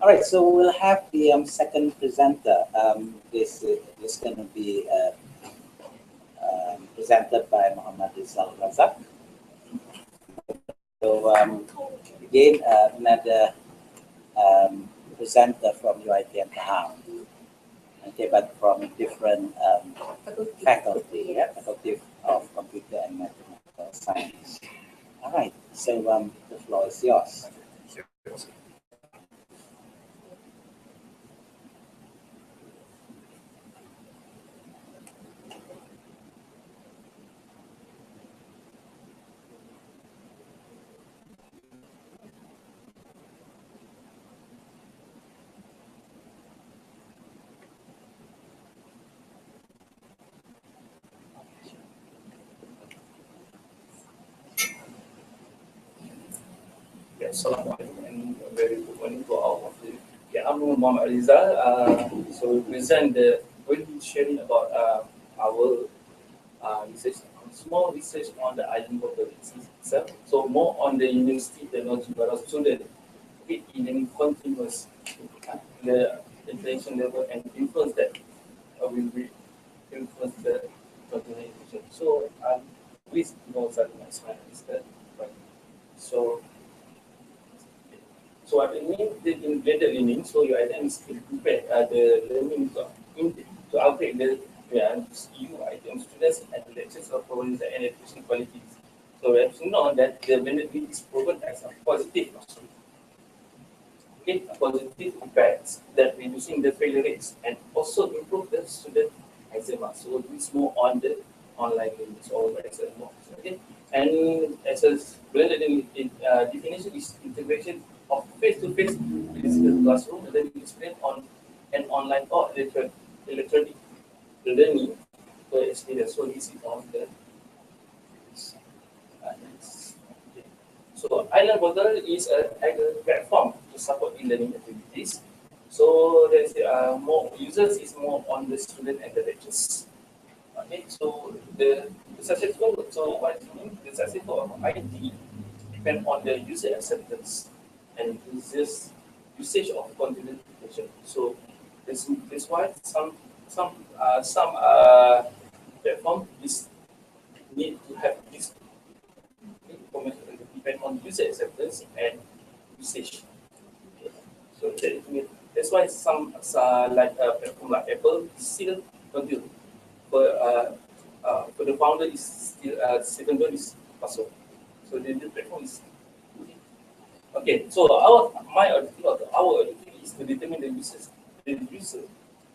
All right, so we'll have the second presenter. This is going to be presented by Muhammad Rizal Razak. So again, another presenter from UiTM Pahang. Okay, but from a different faculty, faculty of computer and mathematical science. All right, so the floor is yours. Assalamualaikum and a very good morning to all of you. I'm Muhammad Rizal. So we present the sharing about our research, small research on the island portal itself. So more on the university technology for our students in continuous the inflation level and influence that will be influence the continuation. So with most of my slide is that right. So what it means in blended learning, so you then prepare the learning to upgrade the item students and lectures of programs and education qualities. So we have to know that the blended learning is proven as a positive positive impacts that reducing the failure rates and also improve the student exam. So this more on the online learning, so exam more. Okay, and as a blended learning definition is integration of face-to-face physical classroom learning experience on an online or electronic learning experience. So this is on the So Island Portal is a platform to support e-learning activities. So there's more users is more on the student and the lecturers. Okay, so the successful the successful of IT depend on the user acceptance and usage of content education. So this why some platform is need to have this information depend on user acceptance and usage. Okay. So that's why some like a platform like Apple still continue. For the founder is still second one is password. So the platform is okay. So our objective is to determine the user,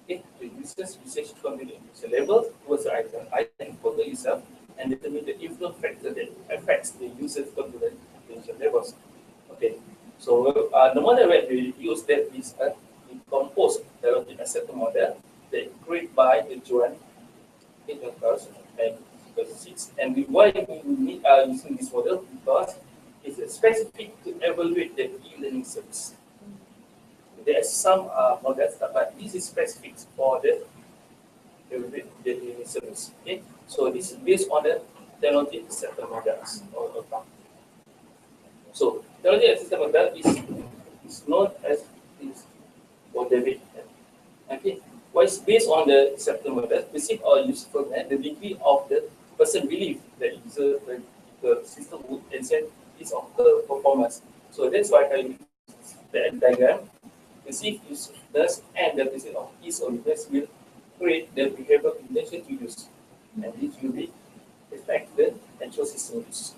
okay, the user's usage confidence level towards the item portal itself, and determine the influence factor that affects the user's confidence levels. Okay. So the model that we use that is a decomposed directed acceptor model that created by the Joan and 2006. And why we need using this model because it's specific to evaluate the e-learning service. There are some models, but this is specific for the e-learning service. Okay, so this is based on the technology acceptor models. So technology acceptor model is known as is for David. Okay, why it's based on the acceptor model, specific or useful, and the degree of the person belief that the system would enhance its performance. So that's why I use the diagram. Perceived usefulness and the percent of ease or request will create the behavioral intention to use, and this will be affect the actual system use.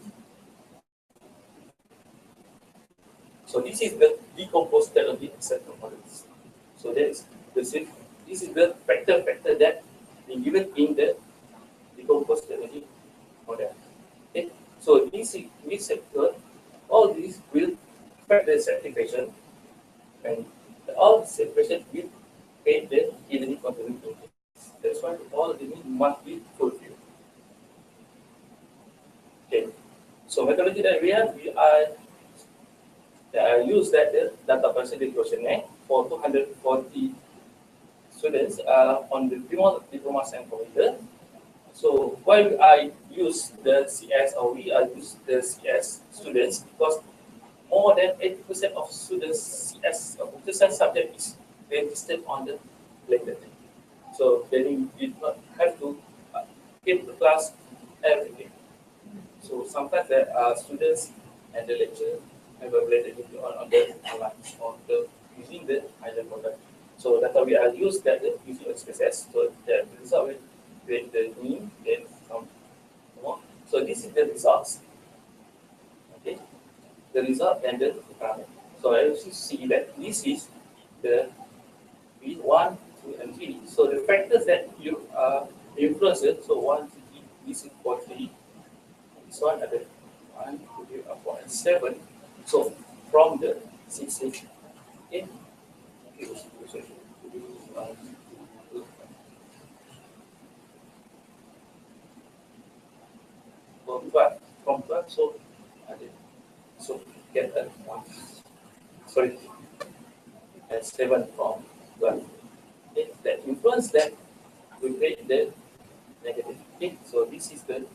So this is the decomposed technology acceptor models. So this is the factor that is given in the decomposed technology model. Okay. So this sector, all these will affect the certification, and all certification will create the e-learning content. That's why all the need must be fulfilled. Okay. So methodology that we use that the data percentage questionnaire for 240 students on the diploma and computer. So why I use the CS or we use the CS students because more than 80% of students CS computer science subject is registered on the blended. So then you did not have to get to class every day. So sometimes there are students and the lecturer have a blended on the online or the using the island model. So that's why we are used that using XPSS. So the result will create the mean, then some more. So this is the results. Okay, the result and the parameter. So I also see that this is the V1, 2, and 3. So the factors that you influence it. So 1, 2, 3, this is for 3. This one ada 1, 2, 3, 4, and 7. So from the 6, okay. From 12, so get that 1, sorry, and 7 from 12. Okay, that influence that will create the negative. Okay, so this is the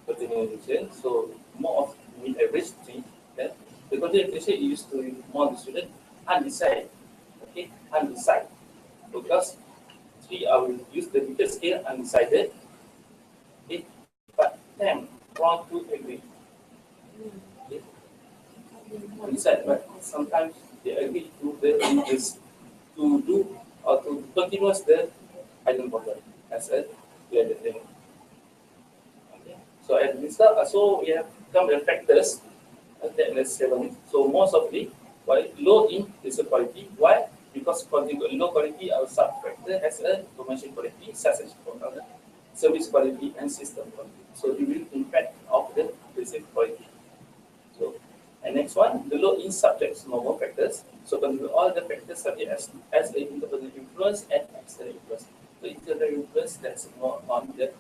continuation. So more of mean average 3. Then the continuation is used to more the student undecided. Okay, undecided. Because 3 I will use the bigger scale undecided. Okay, but 10 wrong to agree. Okay, undecided, but sometimes they agree to the this to do or to continuous the island border as a blended thing. Okay. So at this so we have come the factors that let's 7. So most of the low in is a quality. Why? Because low quality our sub-factor has a commercial quality such as service quality and system quality. So it will impact of the basic quality. So and next one, the low in subjects normal factors. So consider all the factors subject as a internal influence and external influence. So internal influence that's more on the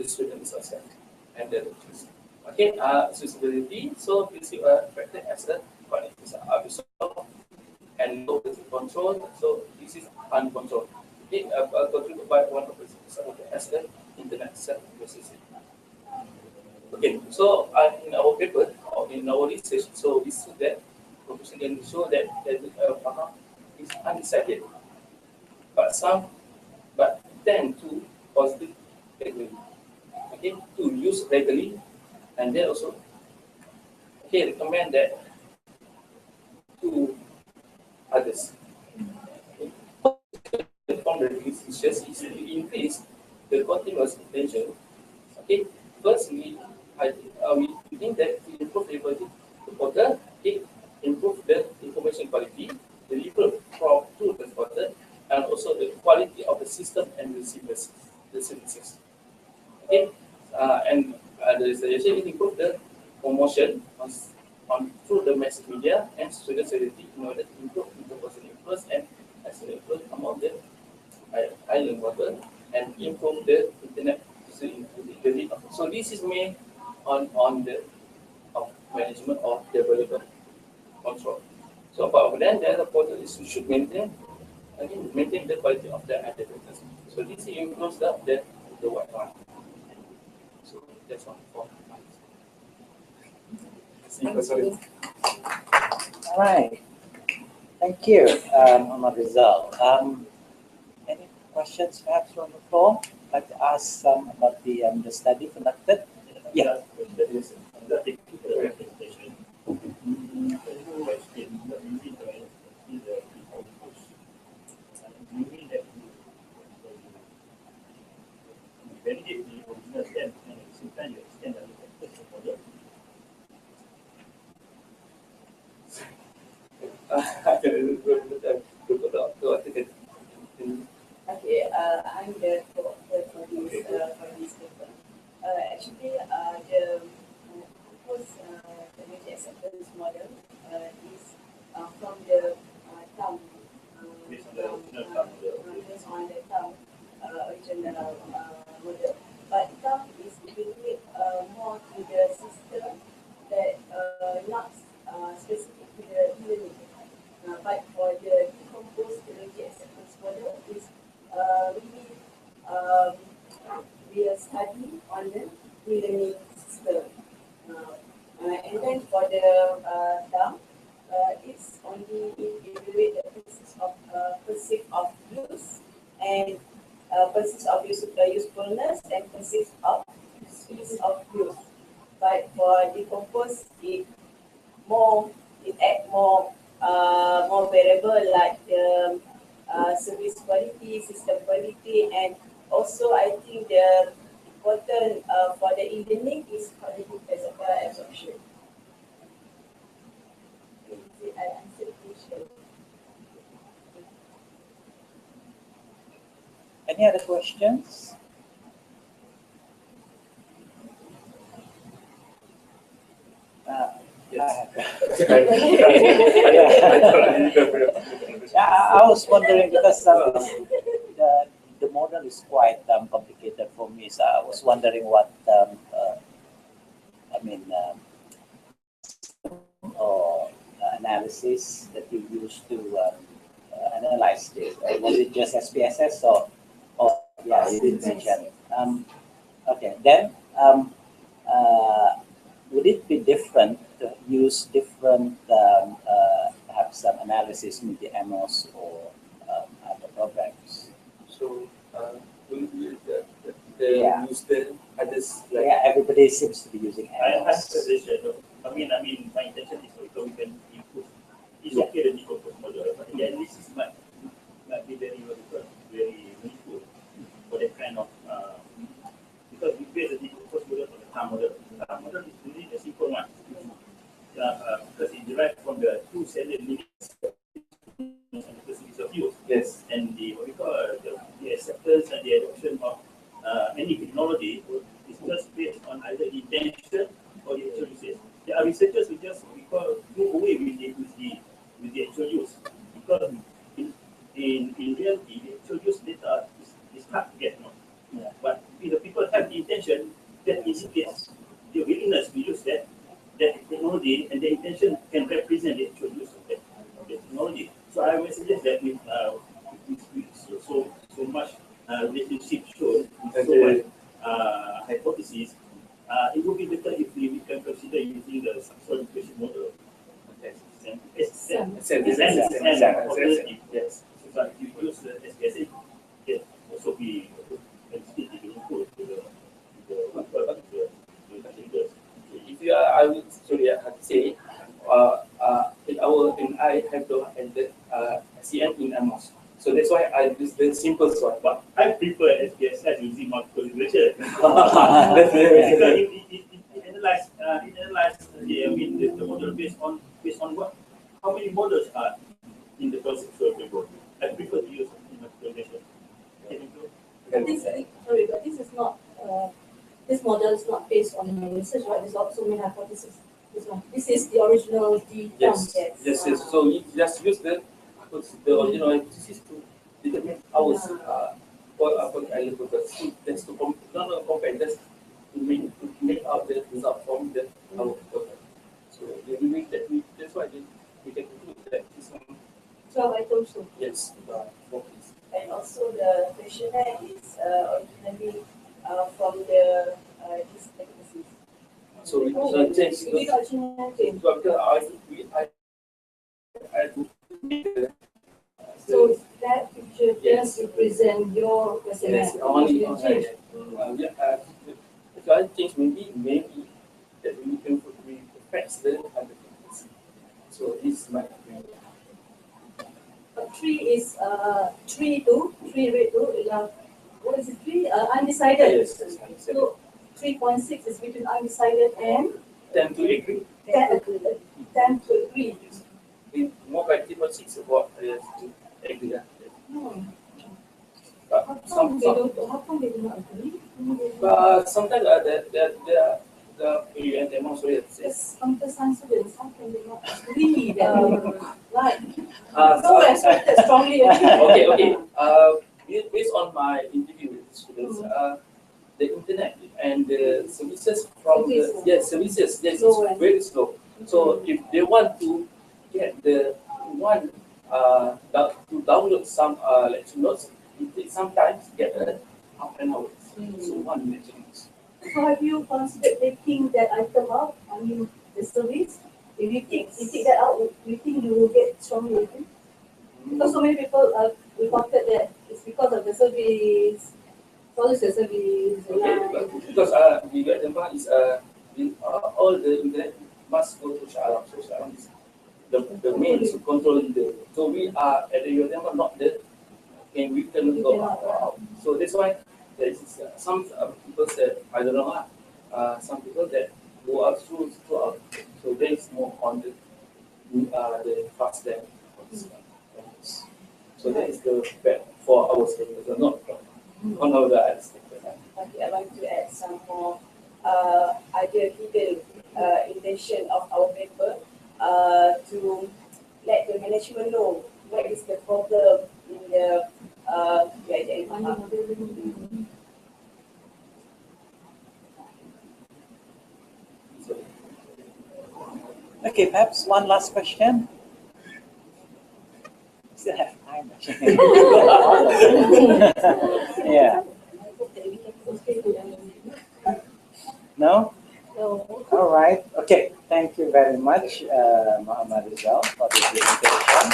students also and the teachers. Okay, suitability. So this is a factor as a quality and low control. So this is uncontrolled. Okay, controlled by one of the as the internet set processing. Okay, so in our paper or in our research, so we see that profession can show that Faham is undecided, but tend to positive regularly. Okay, to use regularly, and then also recommend that to others. Okay. From the research is to increase the continuous attention. Okay, first we think that to improve the quality reporter, improve the information quality, deliver from to the reporter, and also the quality of the system and receivers, the services. Okay, and the suggestion is improve the promotion on through the mass media and student security in order to improve interpersonal influence and external influence among the island water and improve the internet. So this is made on the management of developer control. So apart from that, the other portal is should maintain the quality of the advertisement. So this improves the white one. So that's one for sorry. All right. Thank you, Ahmad Rizal. Any questions perhaps from the floor? I'd like to ask some about the study conducted. Yeah. Okay, I'm the co-author for this paper. Actually, the proposed energy acceptance model is from the term based on the term original model, but term is linked more to the system that not specific to the e-learning. But for the decomposed energy acceptance model is we study on the e-learning system. And then for the term, consists of use and consists of usefulness and consists of ease of use. But for decompose, it add more variable like the service quality, system quality, and also I think the important for the e-learning is cognitive absorption. I answered the question. Any other questions? Yes. I was wondering because the model is quite complicated for me, so I was wondering what or analysis that you use to analyze this. Was it just SPSS or yeah, you did mention. Okay, then would it be different to use different perhaps some analysis in the MOS or other programs? So, Yeah. use the others like Yeah, everybody seems to be using I have MOS. suggestion. I mean, my intention is so we can improve. It's Yeah. okay the decompose model, but the analysis might be very meaningful for that kind of because we base the decompose model on the TAM model. The TAM model is really a simple one because it derived from the two standard limits and the percentage of use. yes. And the what we call the acceptance and the adoption of any technology is just based on either intention or the actual usage. There are researchers who just what we call do away with the actual use because in reality the actual use data is hard to get. No? Yeah. But if the people have the intention, that indicates the willingness to use that technology, and the intention can represent the actual use of that technology. So I would suggest that with so much relationship shown, with so much hypotheses, it would be better if we can consider using the solidification model. Yes. But if you use the SPSS, it can also be meaningful to the If you are, I would have to say, I have the SEM in MOS. So that's why I use the simplest one. but I prefer SPSS using multiple regression. That's very It analyze the model based on what, how many models are in the conceptual framework. I prefer to use multiple regression. But this is not. This model is not based on research, right? There's also many hypotheses. This is the original Yes. So you just use the original hypothesis to determine ours for the purpose. That's to compare, just to make out the result from the our program. So that's why we can conclude that this one. 12 items. Yes. And also the questionnaire is originally from the this hypothesis. So we change We got change. So that picture just represent your questionnaire. Yes, only if I change maybe that we can perfect the hypothesis. So this might be. 3 is 3 rate 2. What is it? 3 undecided. Yes. So 3.6 is between undecided and 10 to agree. 10 to agree. More like 3.6 about to agree. How come they do not agree? Sometimes the PU and demo, sorry, Yes, computer science students, how can they not agree that right? so So expected strongly agree. okay. Based on my interview with students, the internet and the services from the services, yes, it's very slow. So if they want to get the one to download some lecture notes, it takes some time to get half an hour. So 1 minute. So have you considered taking that item out? I mean the service. If you take that out, you think you will get strongly agree? Because so many people reported that it's because of the service, social service, Okay, because the example is all the internet must go to Shalam. So Shalam is the main is controlling the. So we are at the example not the. And we cannot go out. So that's why there is some people said I don't know. Some people that go out through out. So there is more on the fast than on this one. So that is the bad for our statement, not on our other statement. Okay, I'd like to add some more idea, hidden intention of our paper to let the management know what is the problem in the Okay, perhaps one last question. Still have time. Yeah. No? No. All right. Okay. Thank you very much, Muhammad Rizal, for the presentation.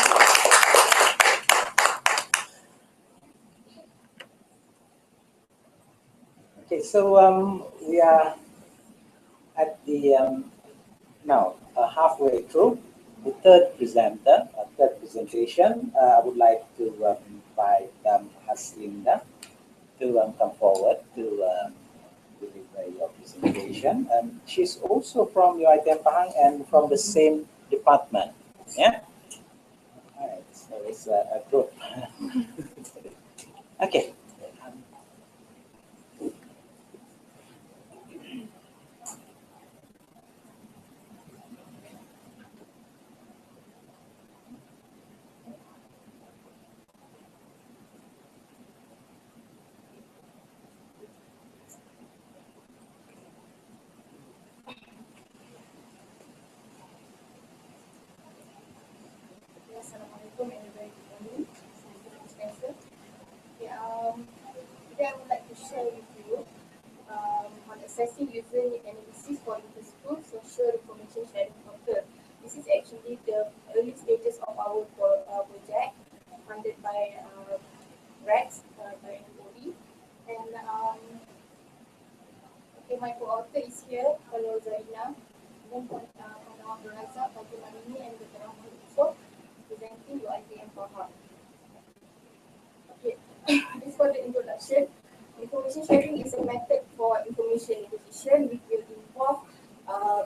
Okay, so we are at the now halfway through the third presenter, third presentation. I would like to invite Haslinda to come forward to deliver your presentation. She's also from UiTM Pahang and from the same department. Yeah. All right. So it's a group. Okay. Assalamualaikum and very good morning. Spencer. Okay, today I would like to share with you on assessing user need analysis for inter-school social information sharing portal. This is actually the early stages of our project funded by REX by MOE. And okay, my co-author is here. Hello Zarina. Then Kawan Beraza, Fatimah Mini and Dr. Rahman Yusof presenting UiTM Pahang. Okay, this for the introduction. Information sharing is a method for information acquisition which will involve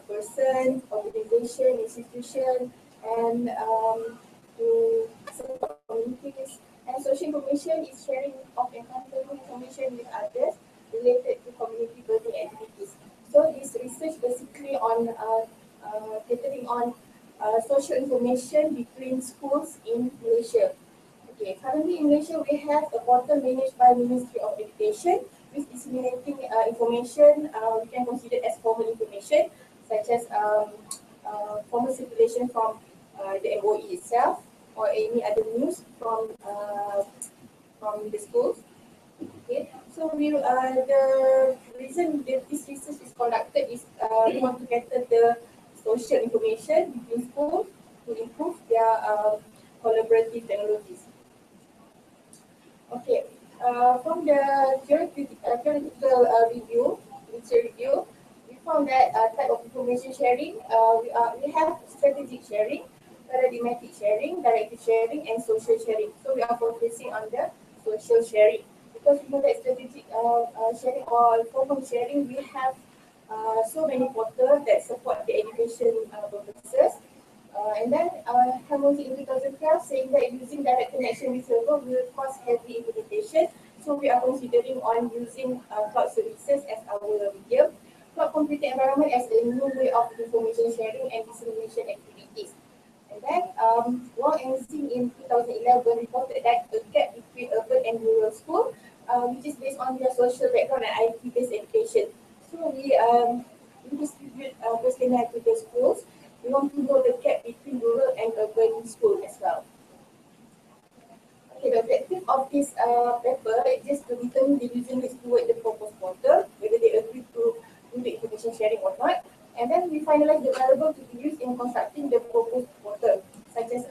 person, organization, institution, and to support communities. And social information is sharing of encountering information with others related to community building activities. So this research basically on catering on social information between schools in Malaysia. Okay, currently in Malaysia we have a portal managed by Ministry of Education with disseminating information we can consider as formal information such as formal circulation from the MOE itself or any other news from the schools. Okay, so the reason that this research is conducted is we want to gather the social information between schools to improve their collaborative technologies. Okay, from the theoretical review, we found that type of information sharing, we have strategic sharing, paradigmatic sharing, directive sharing, and social sharing. So we are focusing on the social sharing because we know that strategic sharing or formal sharing, we have so many portals that support the education purposes. And then Hamilton in 2012 saying that using direct connection with server will cause heavy implementation. So we are considering on using cloud services as our medium. Cloud computing environment as a new way of information sharing and dissemination activities. And then Wang and Xing in 2011 reported that a gap between urban and rural school, which is based on their social background and IT-based education. So we distribute questionnaire to the schools. We want to know the gap between rural and urban school as well. Okay, the objective of this paper is just to determine the user needs toward the proposed portal, whether they agree to do the information sharing or not. And then we finalize the variable to be used in constructing the proposed portal, such as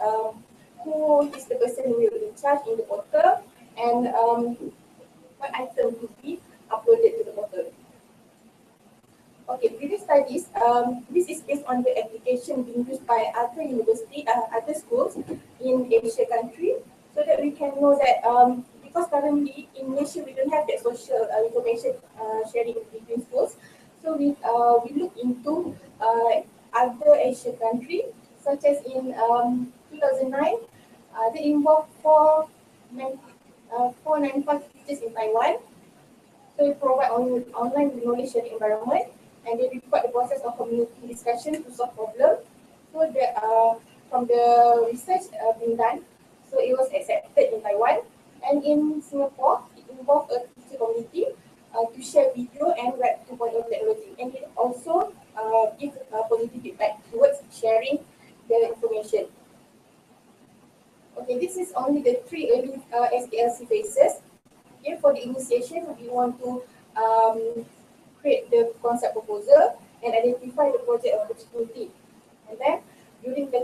who is the person who will be in charge in the portal, and what item to be uploaded to the portal. Okay, previous studies, this is based on the application being used by other university, other schools in Asia country, so that we can know that because currently in Malaysia we don't have that social information sharing between schools, so we look into other Asia country, such as in 2009, they involved 495 teachers in Taiwan. So we provide online knowledge sharing environment, and they record the process of community discussion to solve problems. So that from the research being done, so it was accepted in Taiwan, and in Singapore it involved a teacher community to share video and Web 2.0 technology, and it also give positive feedback towards sharing the information. Okay, this is only the 3 early SKLC phases. Okay, for the initiation, we want to create the concept proposal and identify the project opportunity. And then during the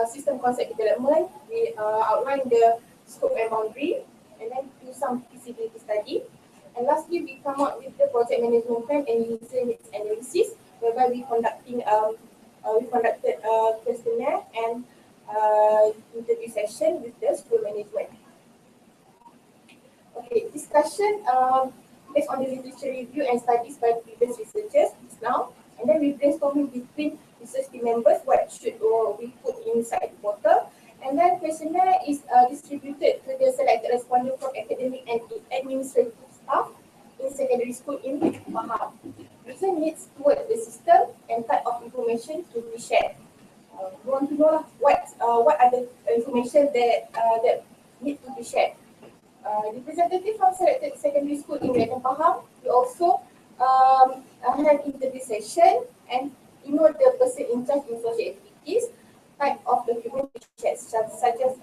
system concept development, we outline the scope and boundary, and then do some feasibility study. And lastly, we come up with the project management plan and user needs analysis, whereby we conducted questionnaire and interview session with the school management. Okay, discussion based on the literature review and studies by previous researchers now, and then we brainstorming between research team members what should we put inside the portal, and then questionnaire is distributed to the selected respondent from academic and administrative staff in secondary school in Pahang. User needs towards the system and type of information to be shared. We want to know what are the information that need to be shared. Representative from selected secondary school in Medan Pahang, we also have interview session and know the person in charge in social activities, type of document to share, such as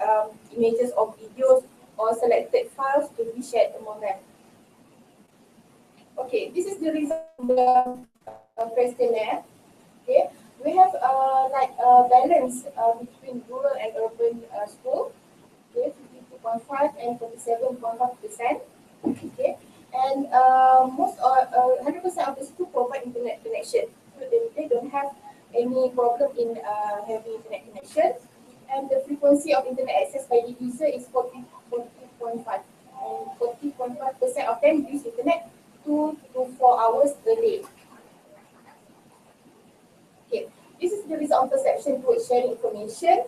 images or videos or selected files to be shared among them. Okay, this is the result of the questionnaire. Okay, we have balance between rural and urban school. Okay, 52.5 and 47.5%. Okay, and 100% of the school provide internet connection. So they don't have any problem in having internet connection. And the frequency of internet access by the user is 40.5. And 40.5% of them use internet 2 to 4 hours a day. Okay, this is the result of perception towards sharing information.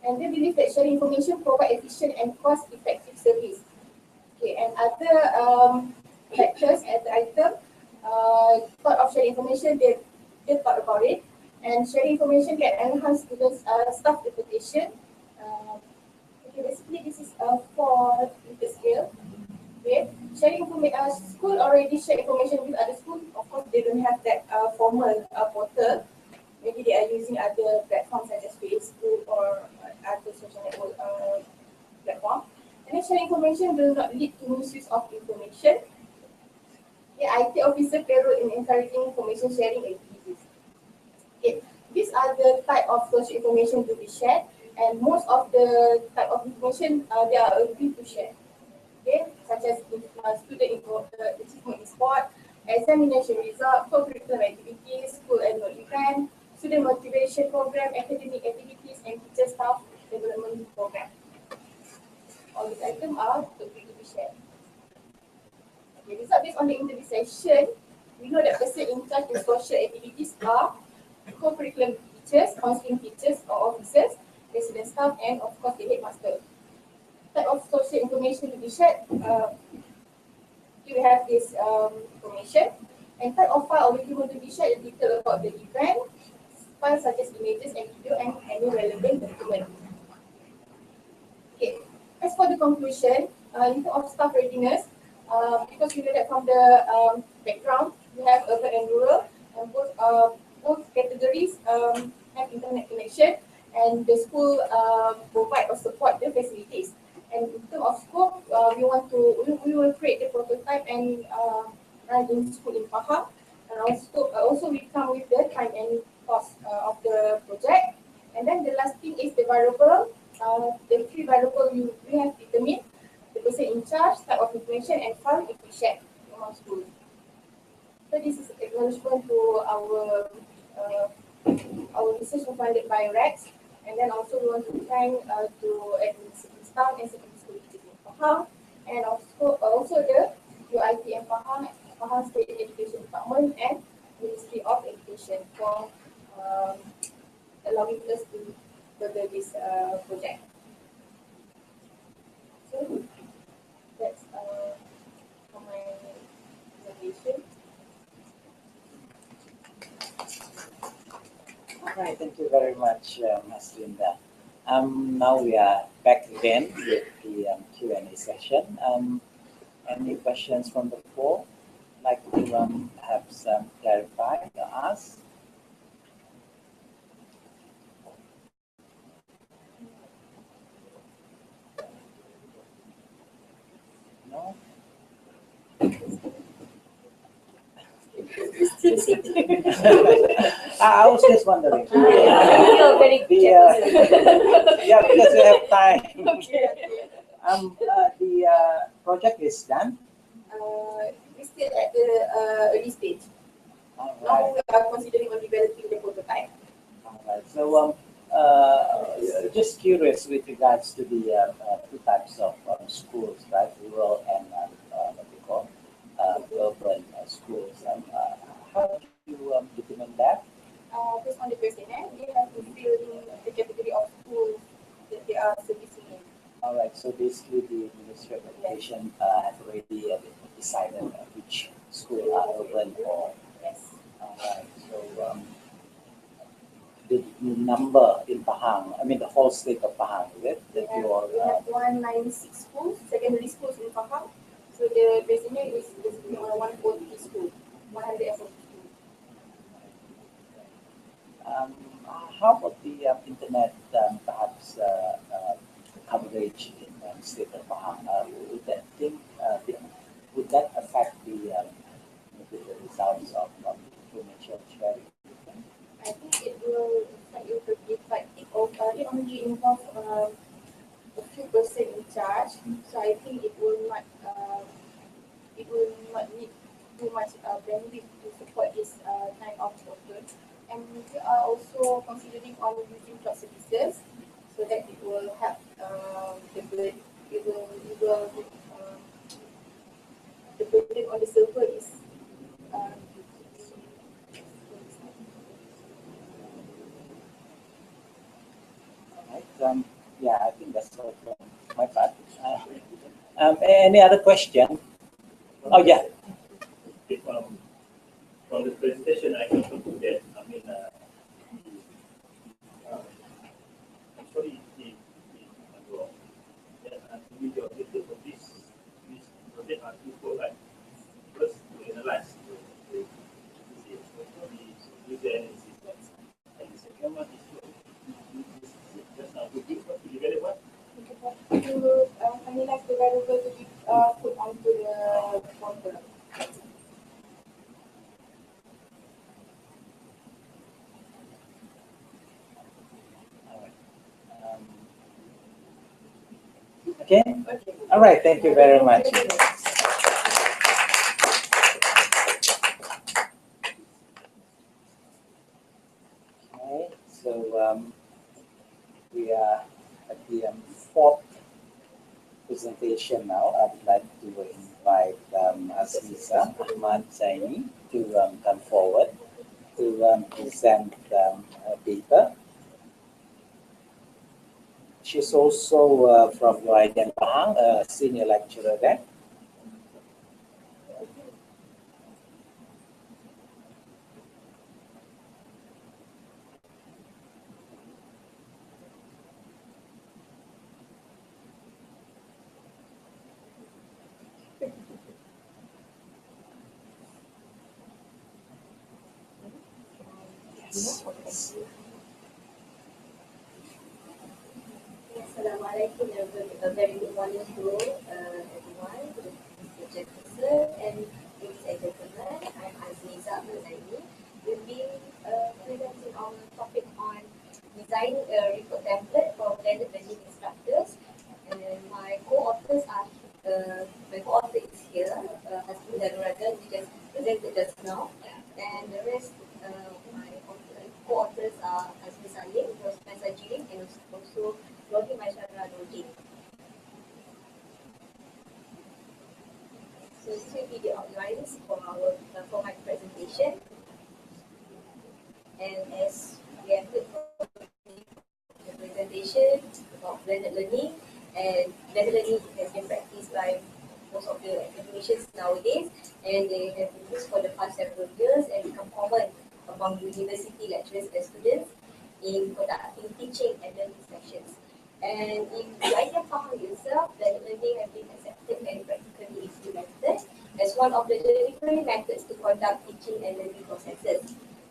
And they believe that sharing information provide efficient and cost-effective service. Okay, and other factors at the item, thought of sharing information, they thought about it. And sharing information can enhance students' staff reputation. Okay, basically this is for the scale. Okay, sharing information, school already share information with other schools. Of course, they don't have that formal portal. Maybe they are using other platforms such as Facebook or other social network platform. And then sharing information will not lead to misuse of information. The IT officer play a role in encouraging information sharing activities. Okay, these are the type of social information to be shared, and most of the type of information they are agreed to share. Okay, such as student achievement in sport, examination result, co-curriculum activities, school annual event, student motivation program, academic activities, and teacher staff development program. All these items are agreed to be shared. Okay, result based on the interview session, we know that person in charge of social activities are co-curriculum teachers, counseling teachers or officers, resident staff, and of course the headmaster. Type of social information to be shared, you have this information, and type of file or document to be shared is detail about the event, files such as images and video, and any relevant document. Okay, as for the conclusion, in terms of staff readiness, because we know that from the background, we have urban and rural, and both categories have internet connection, and the school provide or support the facilities. And in terms of scope, we will create the prototype and run in school in Pahang. And also we come with the time and cost of the project. And then the last thing is the variable the three variables we have determined: the person in charge, type of information, and file if we share among schools. So this is acknowledgement to uh, our research provided by Rex, and then also we want to thank to administrative staff and secondary school teachers in Pahang, and also the UIT and Pahang State Education Department and Ministry of Education for um, allowing us to further this project. So that's for my presentation. All right, thank you very much, Ms. Linda. Now we are back again with the Q&A session. Any questions from the floor? Like to have some clarified or ask? No? I was just wondering. You're very good. Yeah, because we have time. Okay. The project is done. We're still at the early stage. All Now right. we are considering on developing the prototype. All right. So, just curious with regards to the two types of schools, right? Rural and what we call urban schools. How do you determine that? Based on the questionnaire, they have to fill in the category of schools that they are servicing in. All right. So basically, the Ministry of Education has already decided which school are urban or. Yes. All right. So. The number in Pahang, I mean the whole state of Pahang, is it? That We you are, have 196 schools, secondary schools in Pahang. So the questionnaire is basically on 140 schools, 140 schools. um, how about the internet perhaps coverage in state of Pahang? Would that affect the results of information sharing? I think it will affect you a bit, but it only involves a few person in charge. So I think it will not need too much bandwidth to support this kind of portal. And we are also considering on using cloud services so that it will help the burden on the server is um, Right. Yeah, I think that's all from my part. Any other question? Oh yeah. From the presentation, I can conclude that, actually, the objective of this project are twofold, right? First, to analyze the user analysis, and the second one is to just now to develop what? to finalize the variable to be put onto the portal. Okay. All right. Thank you very much. Okay. So we are at the fourth presentation now. I would like to invite Aziza Ahmad Zaini to come forward to present a paper. She's also from UIT Pahang, a senior lecturer there. Yes. Assalamualaikum, a very good morning to everyone, to Mr. Jefferson and ladies and gentlemen. I'm Aziza Al-Zaini. We'll be presenting our topic on designing a report template for blended learning instructors. And my co-authors are, my co-author is here, Hasbun Danuragan, who just presented just now. And the rest, my co-authors are Hasbun Salim, Rosman Sajid, and also Rodi Maishara Rodi. So this will be the outlines for my presentation. And as we have heard from the presentation about blended learning, and blended learning has been practiced by most of the academicians nowadays, and they have been used for the past several years and become common among university lecturers and students in conducting teaching and learning sessions. And in the ITM Faham itself, blended learning has been accepted and practically implemented as one of the delivery methods to conduct teaching and learning processes.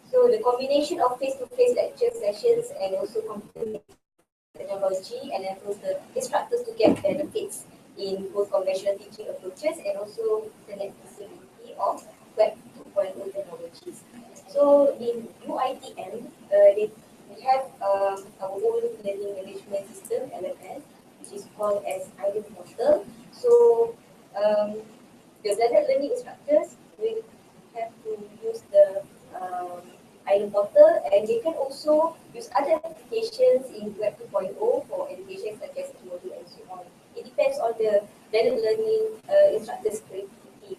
So the combination of face-to-face lecture sessions and also computer technology enables the instructors to get benefits in both conventional teaching approaches and also the accessibility of Web 2.0 technologies. So in UITM, we have our own learning management system, LMS, which is called as icel portal. So the blended learning instructors will have to use the icel portal, and they can also use other applications in Web 2.0 for education such as Module and so on. It depends on the blended learning instructors' creativity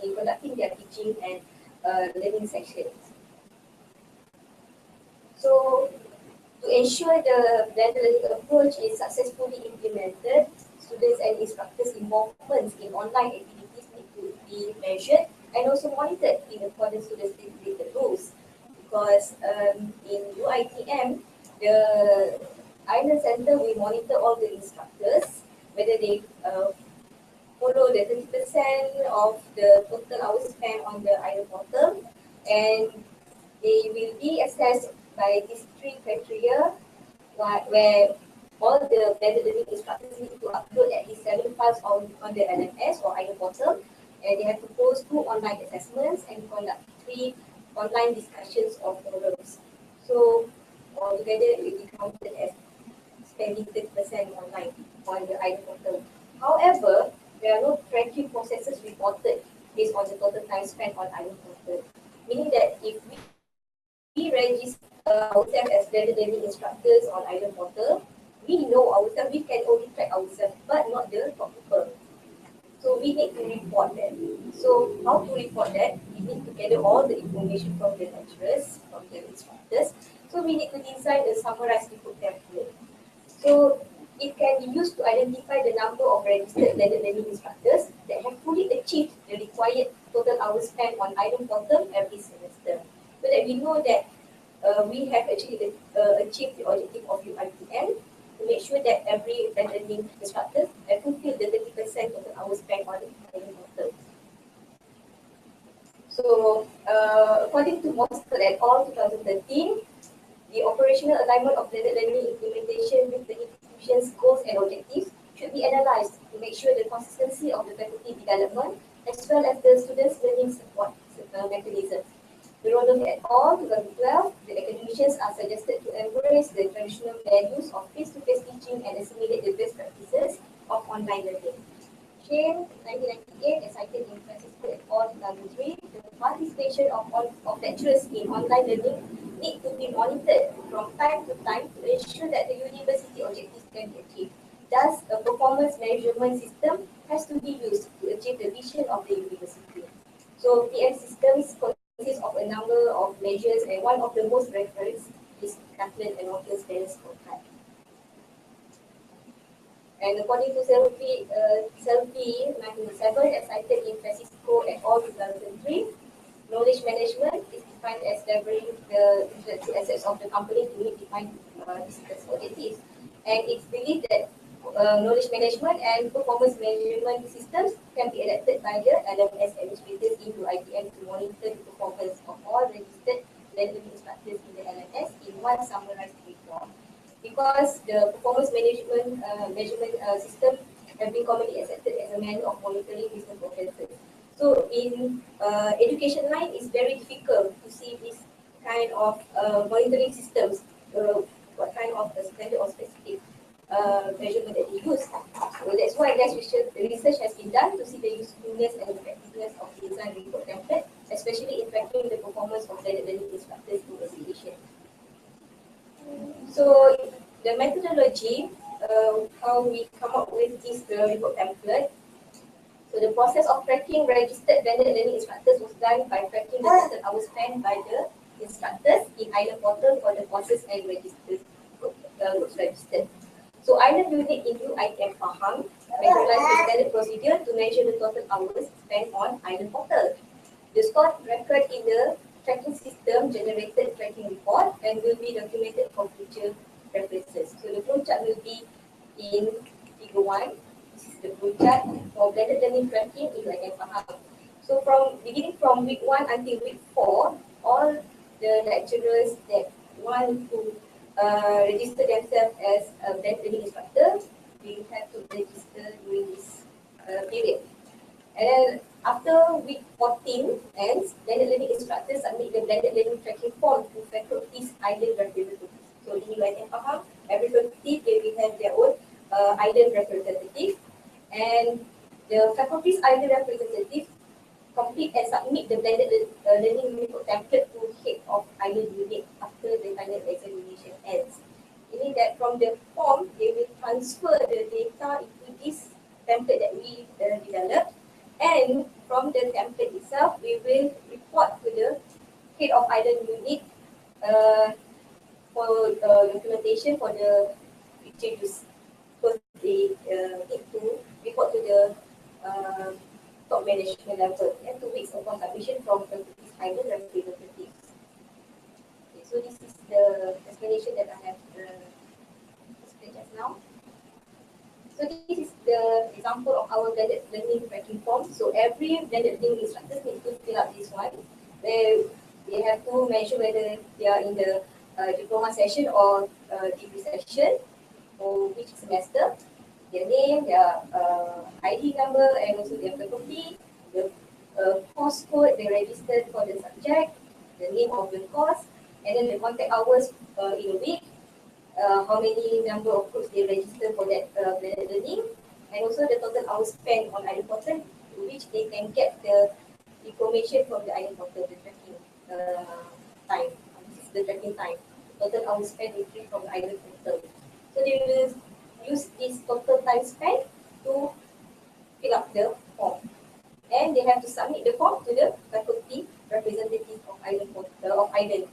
in conducting their teaching and learning sessions. So to ensure the blended learning approach is successfully implemented, students and instructors' involvement in online activities need to be measured and also monitored in accordance to the stipulated rules. Because in UITM, the Island Center will monitor all the instructors, whether they follow the 30% of the total hours spent on the icel portal, and they will be assessed by these three criteria, where all the blended learning instructors need to upload at least 7 files on the LMS or icel portal, and they have to post 2 online assessments and conduct 3 online discussions of forums. So altogether it will be counted as spending 30% online on the icel portal. However, there are no tracking processes reported based on the total time spent on icel portal, meaning that if we register ourselves as blended learning instructors on icel portal, we know ourselves, we can only track ourselves, but not the top people. So we need to report that. So how to report that? We need to gather all the information from the lecturers, from the instructors. So we need to design a summarized report template. So it can be used to identify the number of registered blended learning instructors that have fully achieved the required total hours spent on icel portal every semester. So that we know that we have actually achieved the objective of UITM, to make sure that every blended learning instructor have fulfilled the 30% of the hours spent on the icel portal. So according to Monster et al. 2013, the operational alignment of blended learning implementation with the institution's goals and objectives should be analysed to make sure the consistency of the faculty development as well as the students' learning support mechanisms. The Rodolph et al. 2012, the academicians are suggested to embrace the traditional values of face-to-face teaching and assimilate the best practices of online learning. Shane, 1998, as cited in Francisco et al. 2003, the participation of lecturers in online learning need to be monitored from time to time to ensure that the university objectives can be achieved. Thus, a performance measurement system has to be used to achieve the vision of the university. So, PM systems consists of a number of measures, and one of the most referenced is Kaplan and Walker's Balanced Scorecard. And according to Selfie 1997, as cited in Francisco et al. 2003, knowledge management is defined as leveraging the intellectual assets of the company to meet defined business objectives. And it's believed that knowledge management and performance measurement systems can be adapted by the LMS administrators into ITM to monitor the performance of all registered learning instructors in the LMS in one summarized report. Because the performance management measurement system have been commonly accepted as a manner of monitoring business processes. So in education line, it's very difficult to see this kind of monitoring systems what kind of standard or specific measurement that they use. So that's why research has been done to see the usefulness and effectiveness of the design report template, especially in tracking the performance of blended learning instructors in education. So the methodology, how we come up with this report template. So the process of tracking registered blended learning instructors was done by tracking the total hours spent by the instructors in Island portal for the courses and groups registered. So Island unit include item faham, visualize the standard procedure to measure the total hours spent on Island portal. The stored record in the tracking system generated tracking report and will be documented for future references. So the flowchart will be in figure 1. This is the flowchart for blended learning tracking if I can faham. So beginning from week 1 until week 4, all the lecturers that want to register themselves as a blended learning instructor will have to register during this period. And then after week 14 ends, blended learning instructors submit the blended learning tracking form to faculty's Island representatives. So in UiTM faham, every faculty they will have their own Island representative, and the faculty's Island representative complete and submit the blended learning report template to head of Island unit after the final examination ends. Meaning that from the form, they will transfer the data into this template that we developed, and from the template itself, we will report to the head of Island unit for documentation for the future use. So they need to report to the top management level and 2 weeks upon submission from faculty's Island representatives. Okay, so this is the explanation that I have explained just now. So this is the example of our blended learning tracking form. So every blended learning instructors need to fill out this one, where they have to measure whether they are in the diploma session or degree session for which semester, their name, their ID number, and also their faculty, the course code they registered for the subject, the name of the course, and then the contact hours in a week, how many number of groups they register for that blended learning, and also the total hours spent on Island portal, to which they can get the information from the Island portal, the tracking time. This is the tracking time. Total hours spent is from the Island portal. So they will use this total time spent to fill up the form, and they have to submit the form to the faculty representative of Island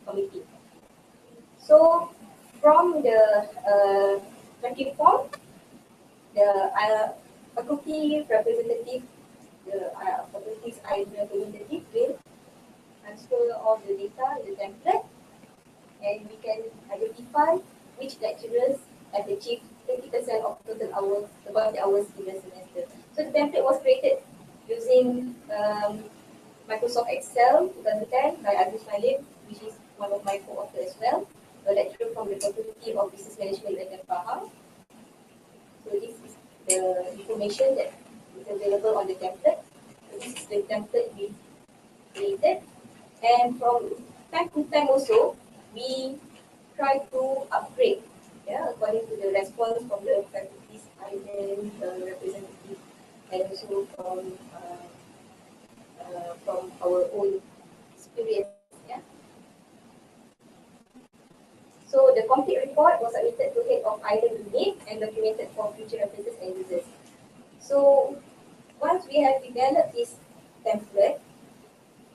committee. So from the tracking form, the faculty representative, the faculty's Island representative will transfer all the data in the template, and we can identify which lecturers have achieved 30% of total hours, about the hours in the semester. So the template was created using Microsoft Excel 2010 by Agus Malim, which is one of my co-authors as well, a lecturer from the Faculty of Business Management at Pahang. So this is the information that is available on the template. So this is the template we created, and from time to time also, we try to upgrade, according to the response from the faculty's Island representative, and also from our own experience. So the complete report was submitted to head of Island unit and documented for future references and users. So once we have developed this template,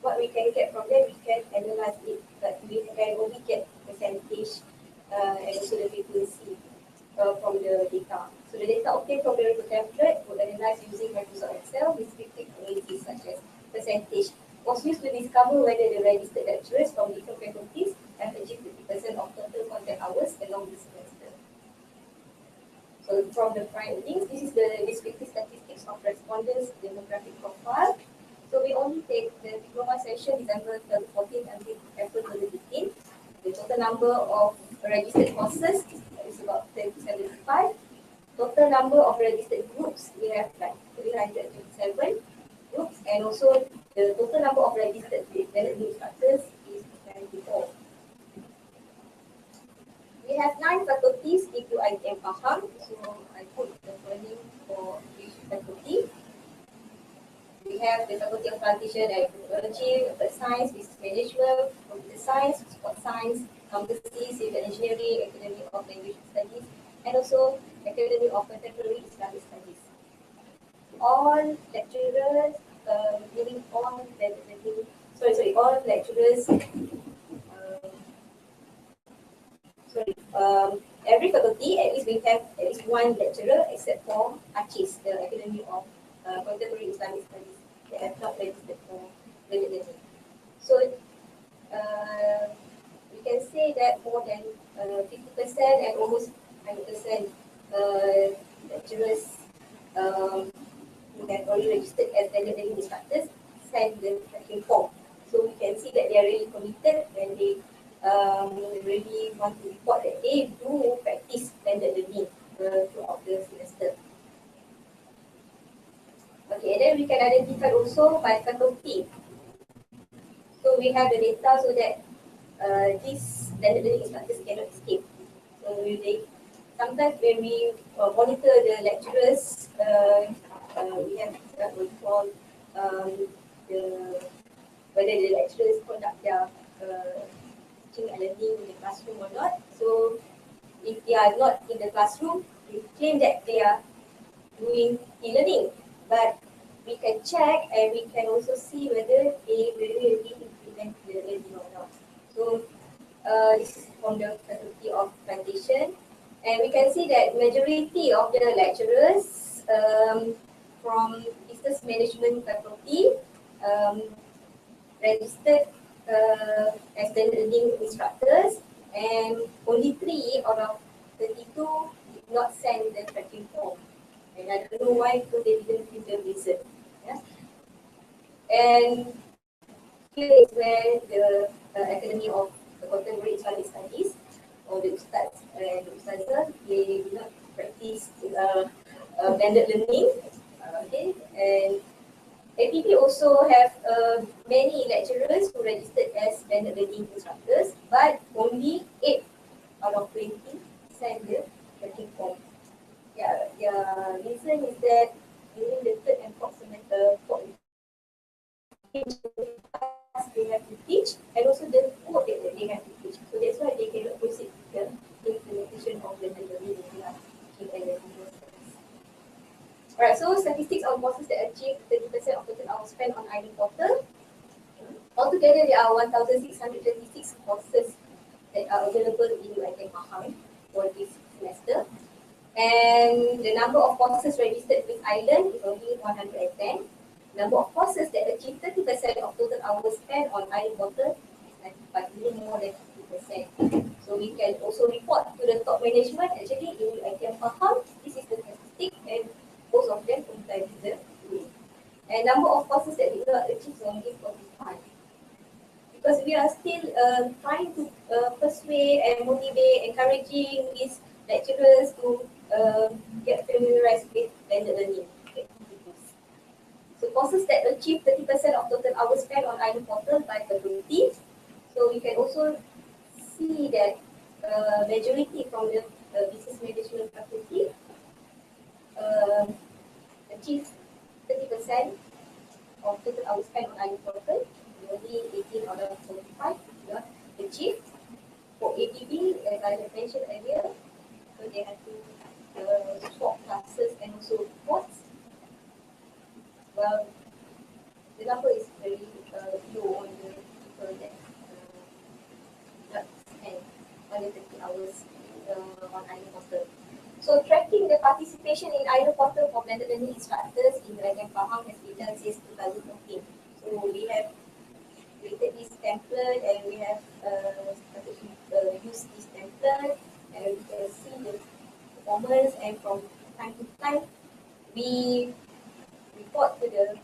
what we can get from there, we can analyze it, but we can only get percentage and also the frequency from the data. So the data obtained from the report template were analyzed using Microsoft Excel with specific analysis such as percentage was used to discover whether the registered lecturers from different faculties have achieved 50% of total content hours along the semester. So from the findings, this is the descriptive statistics of respondents' demographic profile. So we only take the diploma session December 2014 until April 2015. The total number of registered courses is about 10 to 75. Total number of registered groups, we have like 327 groups, and also the total number of registered blended instructors is 94. We have 9 faculties if you can faham. So I put the following for each faculty. We have the Faculty of Plantation and Technology, Earth Science, Business Management, Computer Science, Sport Science, Accountancy, Civil Engineering, Academy of Language Studies, and also Academy of Contemporary Islamic Studies. All lecturers, giving all all lecturers, every faculty, at least we have at least one lecturer except for ACIS, the Academy of Contemporary Islamic Studies. They have not registered for learning. So we can say that more than 50% and almost 100% lecturers who have already registered as learning instructors send the tracking form. So we can see that they are really committed and they really want to report that they do practice blended learning throughout the semester. Okay, and then we can identify also by faculty. So we have the data so that these blended learning instructors cannot escape. So sometimes when we monitor the lecturers, we have what we call whether the lecturers conduct their teaching and learning in the classroom or not. So if they are not in the classroom, we claim that they are doing e-learning. But we can check and we can also see whether they really implement the learning or not. So this is from the Faculty of Plantation. And we can see that majority of the lecturers from Business Management Faculty registered as the learning instructors, and only 3 out of 32 did not send the tracking form. And I don't know why, because they didn't give the reason. Yeah? And here is where the Academy of Contemporary Islamic Studies, or the Ustaz and the Ustazah, they do not practice blended learning. Okay, and APP also have many lecturers who registered as blended learning instructors, but only 8 out of 20 send the tracking form. Yeah, the reason is that during the 3rd and 4th semester, they have to teach, and also the work that they have to teach. So that's why they cannot proceed with the implementation of the learning in and learning. Alright, so statistics on courses that achieve 30% of total hours spent on island portal. Altogether, there are 1,636 courses that are available in UiTM Pahang for this semester. And the number of courses registered with Island is only 110. Number of courses that achieve 30% of total hours spent on Island portal is 95, even more than 50%. So we can also report to the top management. Actually, in UiTM Pahang, this is the statistic, and most of them comply with the rule. And number of courses that did not achieve is only 45. Because we are still trying to persuade and motivate, encouraging these lecturers to get familiarized with blended learning. Okay. So courses that achieve 30% of total hours spent on Island portal by faculty. So we can also see that majority from the business management faculty achieve 30% of total hours spent on Island portal. Only 18 out of 45 not achieved. For APB, as I have mentioned earlier, so they have to swap classes and also reports. Well, the number is very low on the people that not spend only 30 hours on Island portal. So tracking the participation in Island portal for blended learning instructors in UiTM Pahang has been done since 2014. So we have created this template and we have started to use this template, and we can see the performance, and from time to time we report to the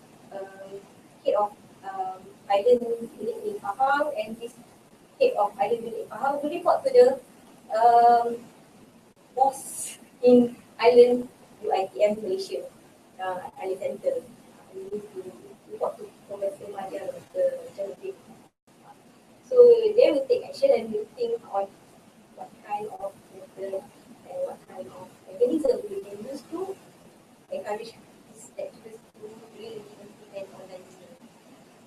head of Island unit in Pahang, and this head of Island unit in Pahang will report to the boss in Island UiTM Malaysia, Island Center. We need to report to Professor Madia, the General. So they will take action and will think on what kind kind of method and what kind of mechanism we can use to encourage these lecturers to really implement online learning.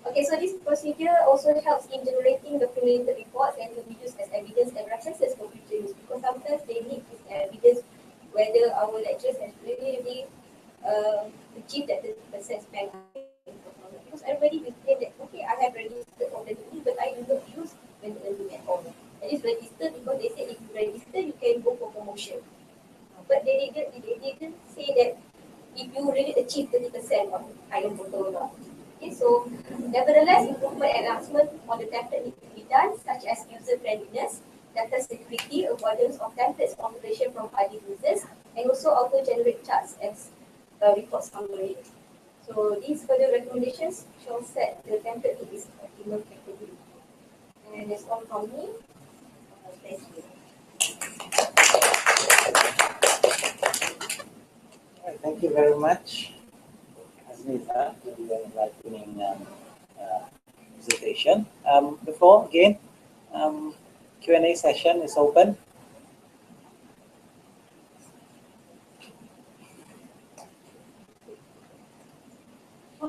Okay, so this procedure also helps in generating the accumulated reports and to be used as evidence and references for future use, because sometimes they need this evidence whether our lecturers have really achieved that 30% spend. Because everybody will claim that, okay, I have registered for the degree, but I do not use when learning at all. At least register because they say if you register, you can go for promotion. But they didn't say that if you really achieve 30% of item total or not. Okay, so nevertheless, improvement and enhancement on the template need to be done, such as user friendliness, data security, avoidance of templates configuration from other users, and also auto-generate charts as report summary. So these further recommendations shall set the template to its optimal category. And that's all from me. Thank you. Thank you very much, Aznita, for your enlightening presentation. The floor again, Q&A session is open. I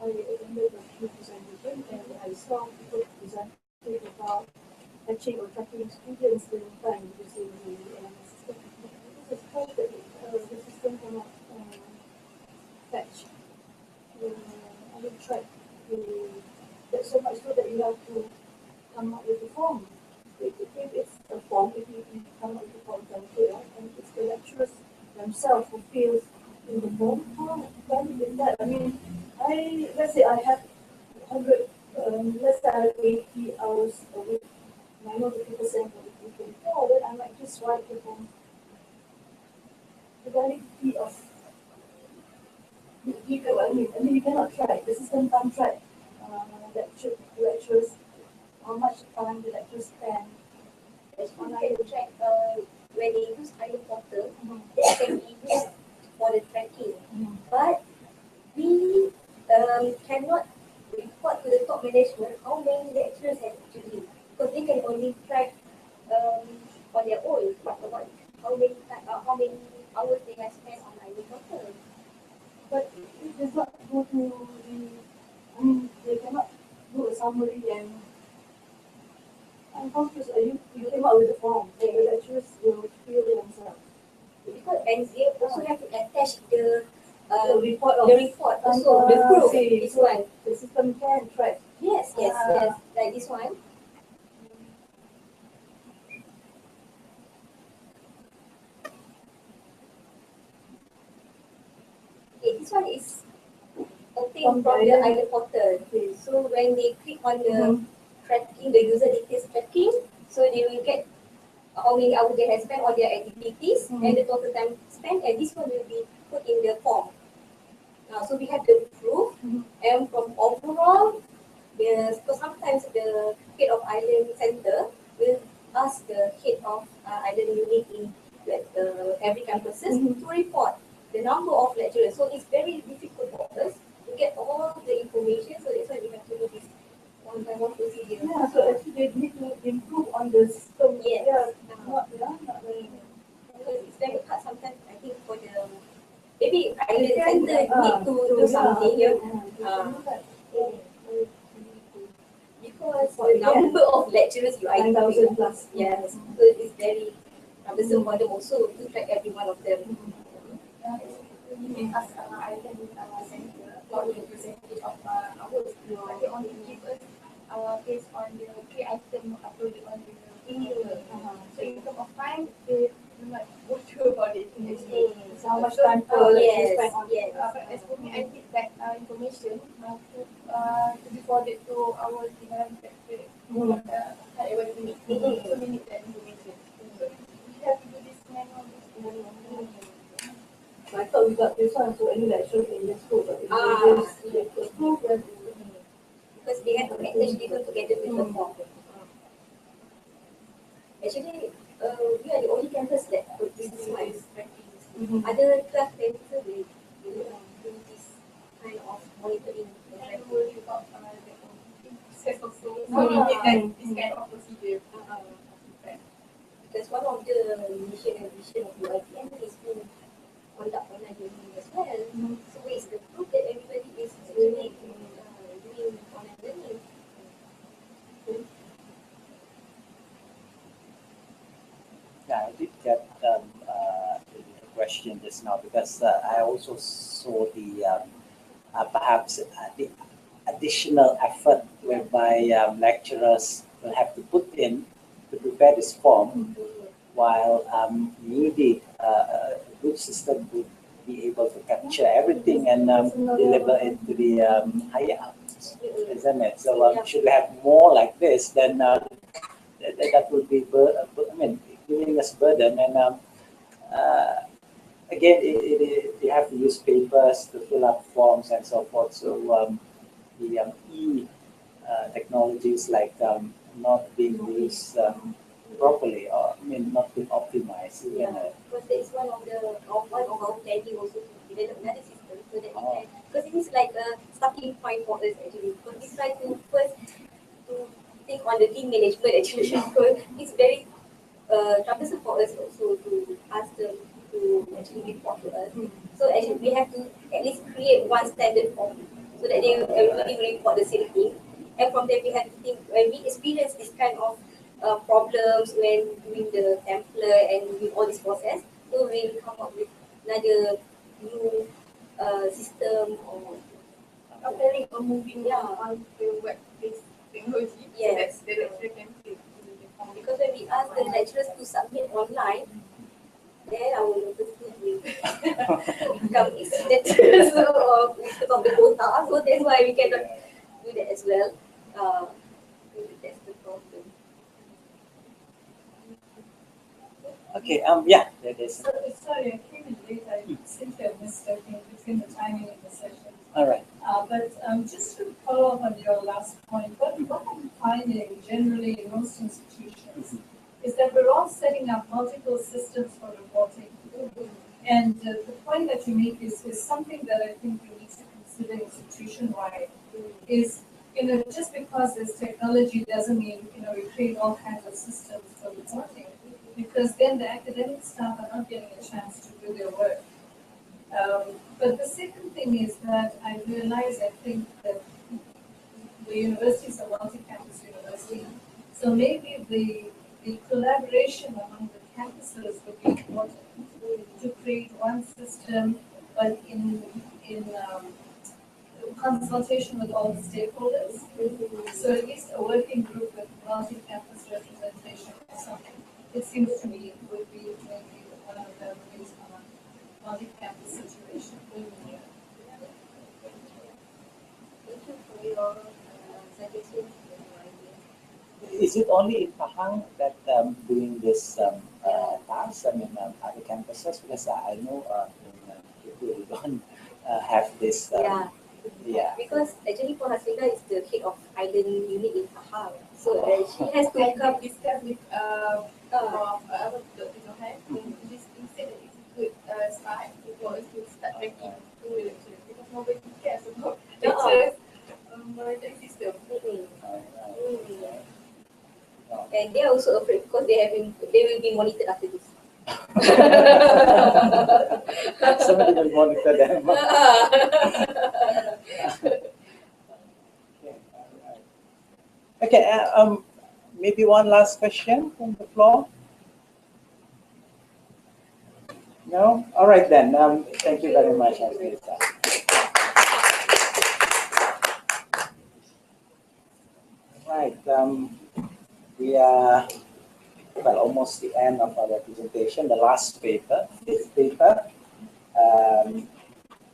attended the few presentation and I saw people presenting about fetching or tracking students during time using the system. This is how the system cannot fetch. I will try to get so much so that you have to come up with a form. If it's a form, if you come up with a form template, and it's the lecturers themselves who fill in the form, how can you do that? I mean, let's say I have 100, let's say I have 80 hours a week, and I know 50% of the weekend. Oh, then I might just write the form. The validity of I mean, you cannot track. The system can't track lecturers, how much time the lecturers spend. That's one I can track when they use Idle Portal, that can be used for the tracking. But we cannot report to the top management how many lecturers have actually, because they can only track on their own, but about how many hours they have spent on Idle Portal. But it does not go to the, I mean, they cannot do a summary and I'm confused. You came up with a form, and the lecturers will fill it themselves. Because and they also have to attach the report also, the proof, this one. The system can track. Yes, like this one. Okay, this one is obtained from the Idle Portal. Okay. So when they click on the tracking, the user details tracking, so they will get how many hours they have spent on their activities and the total time spent, and this one will be put in the form. So we have the proof, and from overall, because sometimes the head of island center will ask the head of island unit in every campuses to report the number of lecturers. So it's very difficult for us to get all the information. So that's why we have to do this one-by-one procedure. Yeah, so actually they need to improve on the system. Yes. Not very. Because it's very hard sometimes, I think, for the maybe island center need to do something here. Because the number of lecturers you are 9,000 plus. Yes, so it's very troublesome for them also to track every one of them. You may ask island center for the percentage of hours, but they only give us based on the key item uploaded on the email. So in terms of time, they do not go through about it. So how much time per lecturer spend on yes. But as for me, I need that information to be forwarded to our development directorate. Whatever we need. So we need that information. So we have to do this manual. So I thought we got this one, so any lecturer can just go, but Yes. proof that Because they have to attach this one together with the form. Actually, we are the only campus that put this one. Other class campuses will do this kind of monitoring. And worry about the process also. So we need that this kind of procedure. the mission and vision of UiTM is to conduct online learning as well. So where is the proof that everybody is actually doing online learning? Yeah, I did get the question just now because I also saw the perhaps the additional effort whereby lecturers will have to put in to prepare this form, while maybe a good system would be able to capture everything and deliver it to the higher ups, isn't it? So should we have more like this, then that would be, I mean, giving us burden. And again, you have to use papers to fill up forms and so forth. So the technologies like not being used properly, or I mean not being optimized. Yeah, because that is one of our planning also to develop another system so that we can, because it is like a starting point for us actually. Because we try to first to think on the team management actually, because it's very troublesome for us also to ask them to actually report to us. So actually we have to at least create one standard form so that everybody will report the same thing. And from there we have to think when we experience this kind of problems when doing the template and doing all this process, so we will come up with another new system or Preparing or moving Yeah. on to web-based technology. Yes. So that the lecturer can take. because when we ask the lecturers to submit online, then our local school will become exceeded so because of the quota. So that's why we cannot do that as well. That's the problem. Okay, yeah, that is. Sorry, I came in late. I seem to have missed everything between the timing of the session. All right. But just to follow up on your last point, what I'm finding generally in most institutions is that we're all setting up multiple systems for reporting. And the point that you make is something that I think we need to consider institution-wide. Is, just because there's technology doesn't mean, we create all kinds of systems for reporting. Because then the academic staff are not getting a chance to do their work. But the second thing is that I realize, I think that the universities are multi-campus university, so maybe the collaboration among the campuses would be important to create one system, but in consultation with all the stakeholders. So at least a working group with multi-campus representation or something. It seems to me would be maybe one of the ways on a multi-campus situation. Thank you for your suggestion. Is it only in Pahang that doing this task? I mean, other campuses, because I know in Kippu we don't have this. Yeah. Because actually for Hasrina is the head of island unit in Pahang. So she has to And come. we discussed with Dr. Johan, he said that it's a good start for us to start tracking the lecturers because nobody cares about lecturers monitoring system. And they are also afraid because they will be monitored after this. Somebody will monitor them. Okay, maybe one last question from the floor. No? All right then. Thank you very much, Hasrita. Right. We are almost the end of our presentation. The last paper, this paper.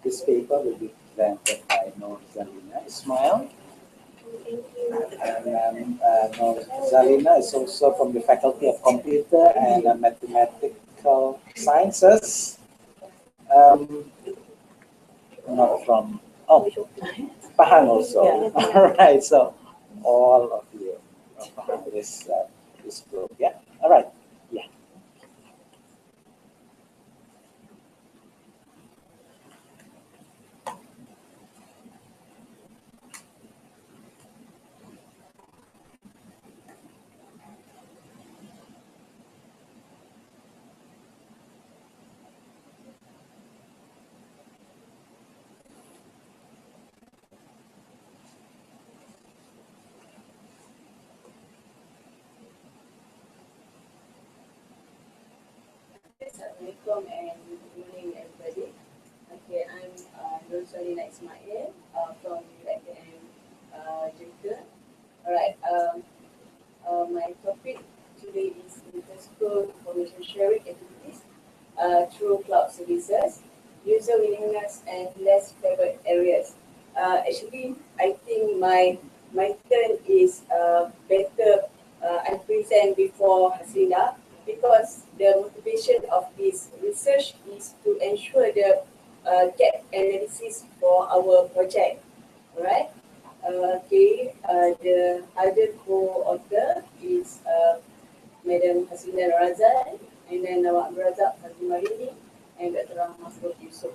This paper will be presented by Zalina Ismail. And Zalina is also from the Faculty of Computer and Mathematical Sciences. Not from, Pahang also. All right, so all of you from Pahang, this group, yeah? All right, yeah. Assalamualaikum and good morning everybody. Okay, I'm Nur Salina Ismail from UITM Jeddah. Alright, my topic today is inter-school information sharing activities through cloud services, user willingness and less favored areas. Actually, I think my turn is better I present before Hasina because the motivation of this research is to ensure the gap analysis for our project. Alright. The other co-author is Madam Hasina Razan, and then Nawab Razak Hazimarini, and Dr. Mahfud Yusof.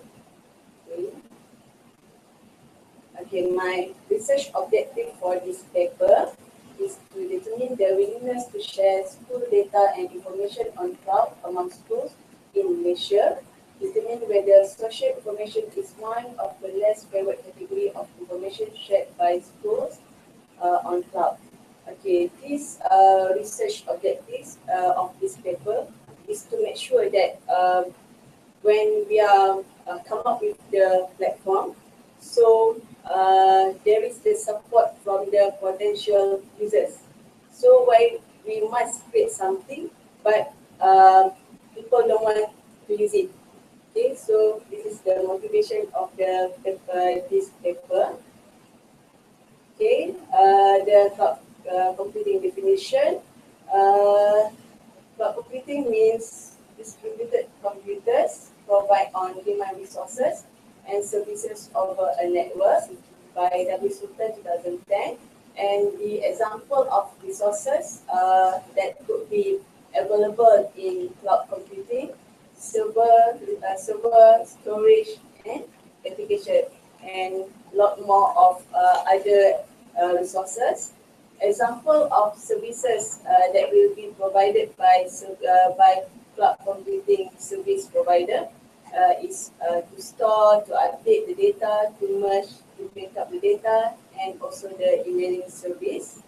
Okay, my research objective for this paper is to determine the willingness to share school data and information on cloud among schools in Malaysia, determine whether social information is one of the less favored category of information shared by schools on cloud. Okay, this research objectives of this paper is to make sure that when we are come up with the platform, so there is the support from the potential users. So why we must create something, but people don't want to use it. Okay, so this is the motivation of the paper, this paper. Okay, the cloud computing definition. Cloud computing means distributed computers provide on-demand resources and services over a network by W. Sultan 2010. And the example of resources that could be available in cloud computing, server, storage, and application, and a lot more of other resources. Example of services that will be provided by cloud computing service provider is to store, to update the data, to merge, to pick up the data, and also the emailing service.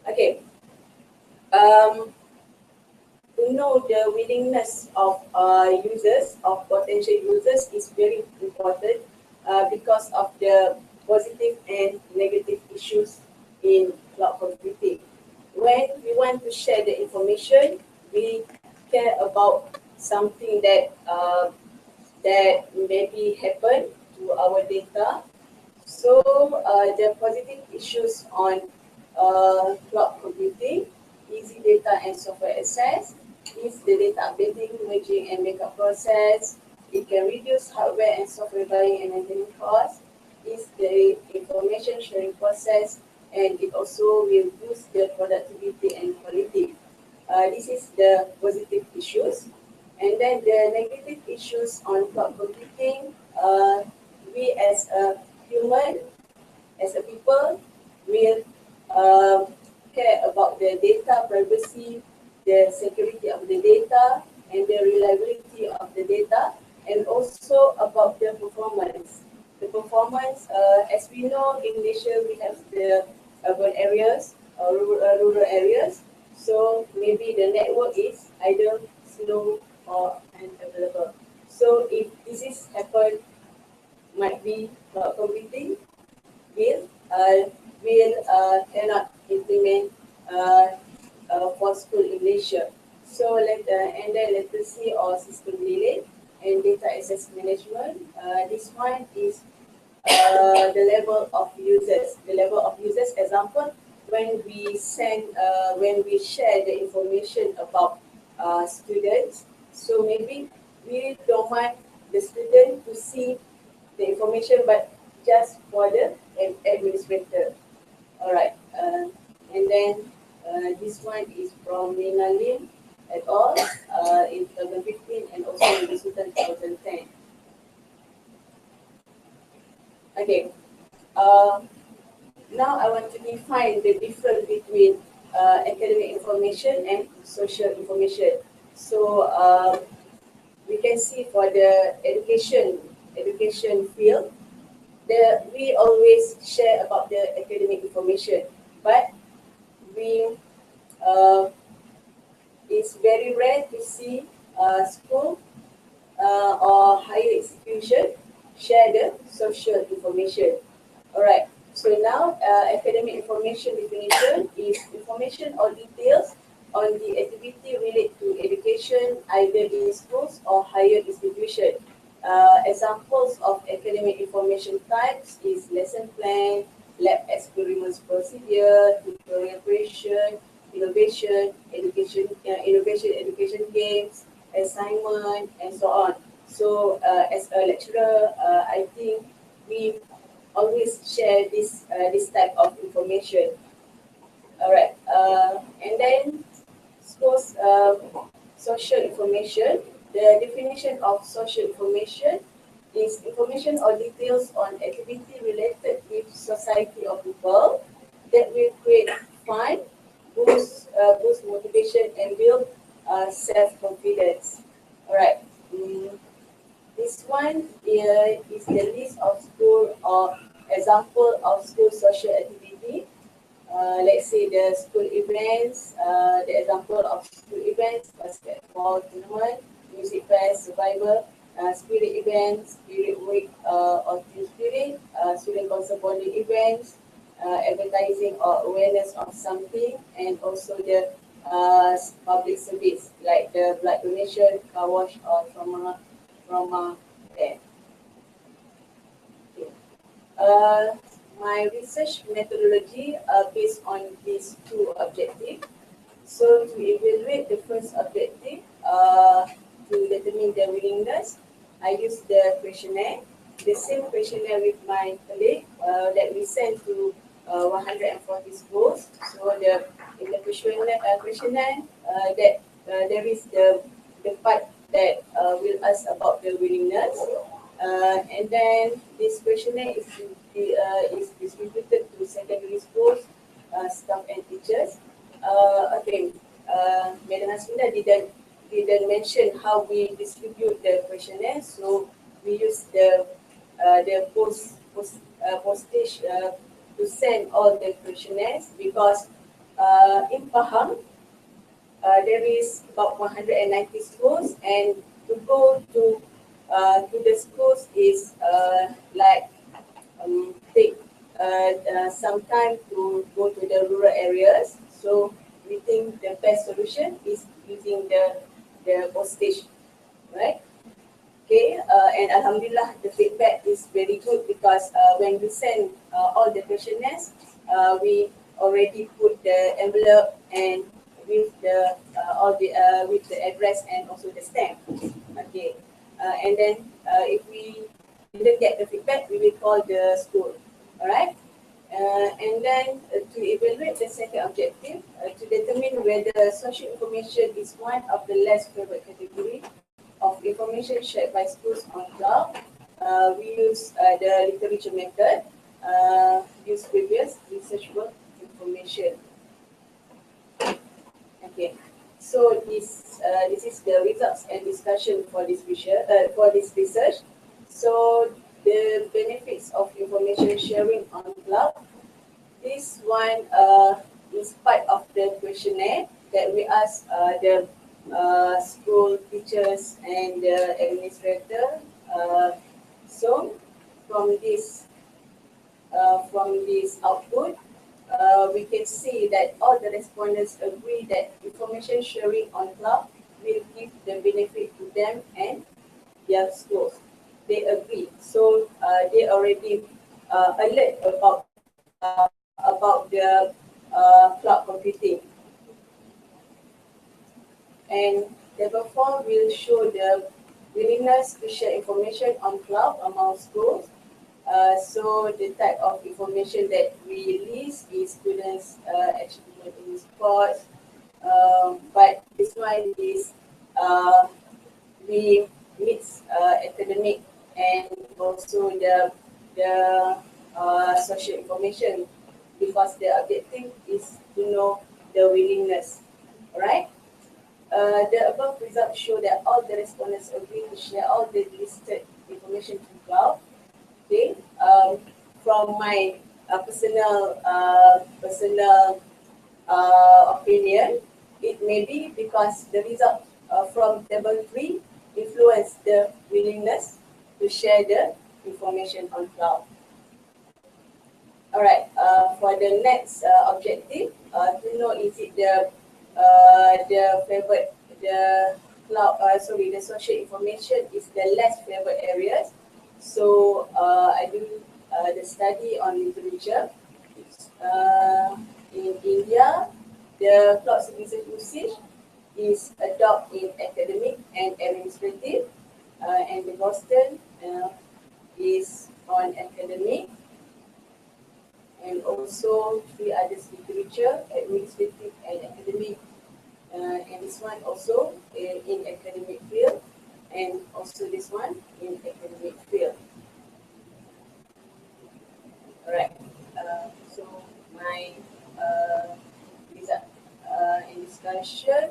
Okay. To know the willingness of users, of potential users, is very important because of the positive and negative issues in cloud computing. When we want to share the information, we care about something that that maybe happen to our data. So the positive issues on cloud computing, easy data and software access, is the data updating, merging and backup process. It can reduce hardware and software buying and maintaining costs. Is the information sharing process, and it also will boost the productivity and quality. This is the positive issues. And then the negative issues on cloud computing, we as a human, as a people, will care about the data privacy, the security of the data, and the reliability of the data, and also about the performance. The performance, as we know, in Malaysia we have the urban areas or rural areas. So maybe the network is either slow or unavailable. So if this is happen, might be computing will cannot implement for school in Malaysia. So and then latency or system delay and data access management. This one is the level of users. The level of users, example, when we share the information about students, so maybe we don't want the student to see the information, but just for the administrator. All right, and then this one is from Nina Lim et al. In 2015 and also in 2010. Okay. Now I want to define the difference between academic information and social information. So we can see for the education field, we always share about the academic information, but we it's very rare to see school or higher institution share the social information. Alright, so now academic information definition is information or details on the activity related to education either in schools or higher institution. Examples of academic information types is lesson plan, lab experiments procedure, tutorial creation, innovation, education games, assignment, and so on. So as a lecturer, I think we always share this type of information. Alright, and then schools social information. The definition of social information is information or details on activity related with society or people that will create fun, boost motivation, and build self-confidence. Alright. This one is the list of school or example of school social activity. Let's say the school events, the example of school events, basketball tournament, music fest, survival, spirit events, spirit week or team spirit, student concert bonding events, advertising or awareness of something, and also the public service like the blood donation, car wash, or trauma care. Okay. My research methodology based on these two objectives. So to evaluate the first objective, to determine the willingness, I use the questionnaire, the same questionnaire with my colleague that we sent to 140 schools. So in the questionnaire that there is the part that will ask about the willingness, and then this questionnaire is distributed to secondary schools, staff and teachers. Okay, Madam Hasminda didn't mention how we distribute the questionnaire, so we use the postage to send all the questionnaires because in Pahang there is about 190 schools, and to go to the schools is like take some time to go to the rural areas. So we think the best solution is using the postage, right? Okay, and Alhamdulillah, the feedback is very good because when we send all the questionnaires, we already put the envelope and with the with the address and also the stamp. Okay, and then if we didn't get the feedback, we will call the school. All right. And then to evaluate the second objective, to determine whether social information is one of the less favored category of information shared by schools on cloud, we use the literature method, use previous research work information. Okay, so this is the results and discussion for this research. So the benefits of information sharing on cloud. This one is part of the questionnaire that we ask the school teachers and the administrator. So from this output, we can see that all the respondents agree that information sharing on cloud will give the benefit to them and their schools. They agree. So they already alert about the cloud computing. And level 4 will show the willingness to share information on cloud among schools. So the type of information that we list is students' achievement in sports, but this one is we mix academic and also the social information because the objective is to know the willingness. Alright. The above results show that all the respondents agree to share all the listed information to cloud. Okay, from my personal opinion, It may be because the result from table 3 influence the willingness to share the information on cloud. Alright, for the next objective, to know is it the cloud, the social information is the less favored areas. So I do the study on literature. In India, the cloud services usage is adopted in academic and administrative, and the Boston is on academic, and also 3 others literature, administrative and academic, and this one also in academic field, and also this one in academic field. Alright, so my result in discussion,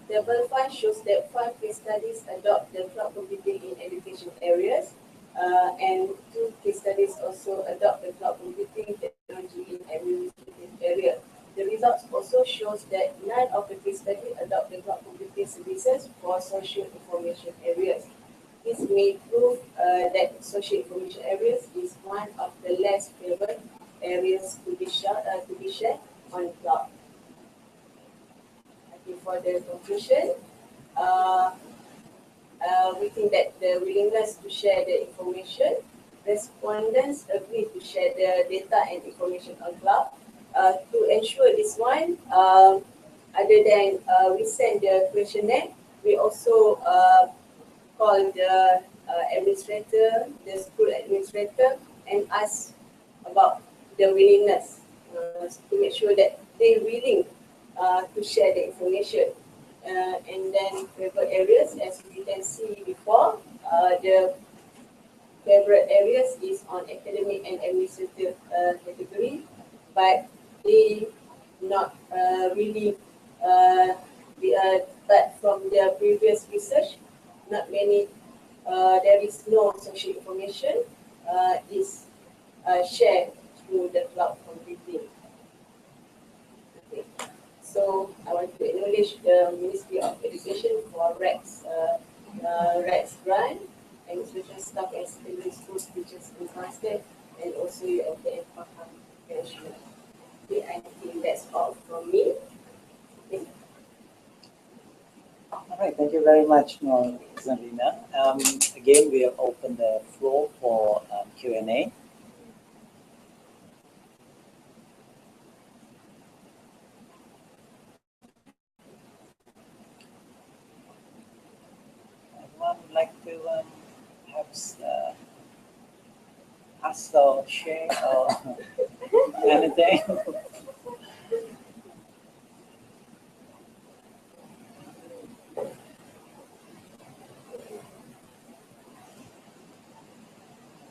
table 5 shows that 5 case studies adopt the cloud computing in education areas, and 2 case studies also adopt the cloud computing technology in administrative area. The results also shows that none of the case studies adopt the cloud computing services for social information areas. This may prove that social information areas is one of the less favored areas to be shared on cloud. Okay, for the conclusion, we think that the willingness to share the information, respondents agree to share the data and information on cloud. To ensure this one, other than we send the questionnaire, we also call the administrator, the school administrator, and ask about the willingness to make sure that they're willing to share the information. And then favorite areas, as we can see before, the favorite areas is on academic and administrative category, but they not really, but from the previous research, not many, there is no social information is shared through the cloud computing. Okay. So I want to acknowledge the Ministry of Education for REX grant, administration staff and secondary school teachers in Master, and also UMTM Pahang National. Okay, I think that's all from me. Okay. All right, thank you very much, Zalina. Again, we have opened the floor for Q&A. Anyone would like to perhaps ask or share or anything?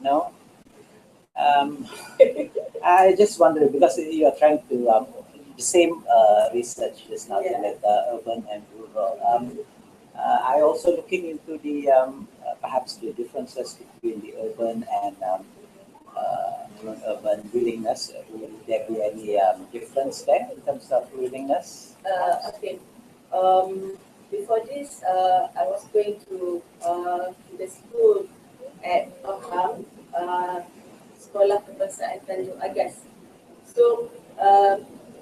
No? I just wonder, because you are trying to, the same research just now, Yeah. like urban and rural. I also looking into the, perhaps the differences between the urban and non-urban willingness. Will there be any difference there in terms of willingness? Okay. Before this, I was going to the school at Pahang, Sekolah Kebangsaan Tanjung Agas. So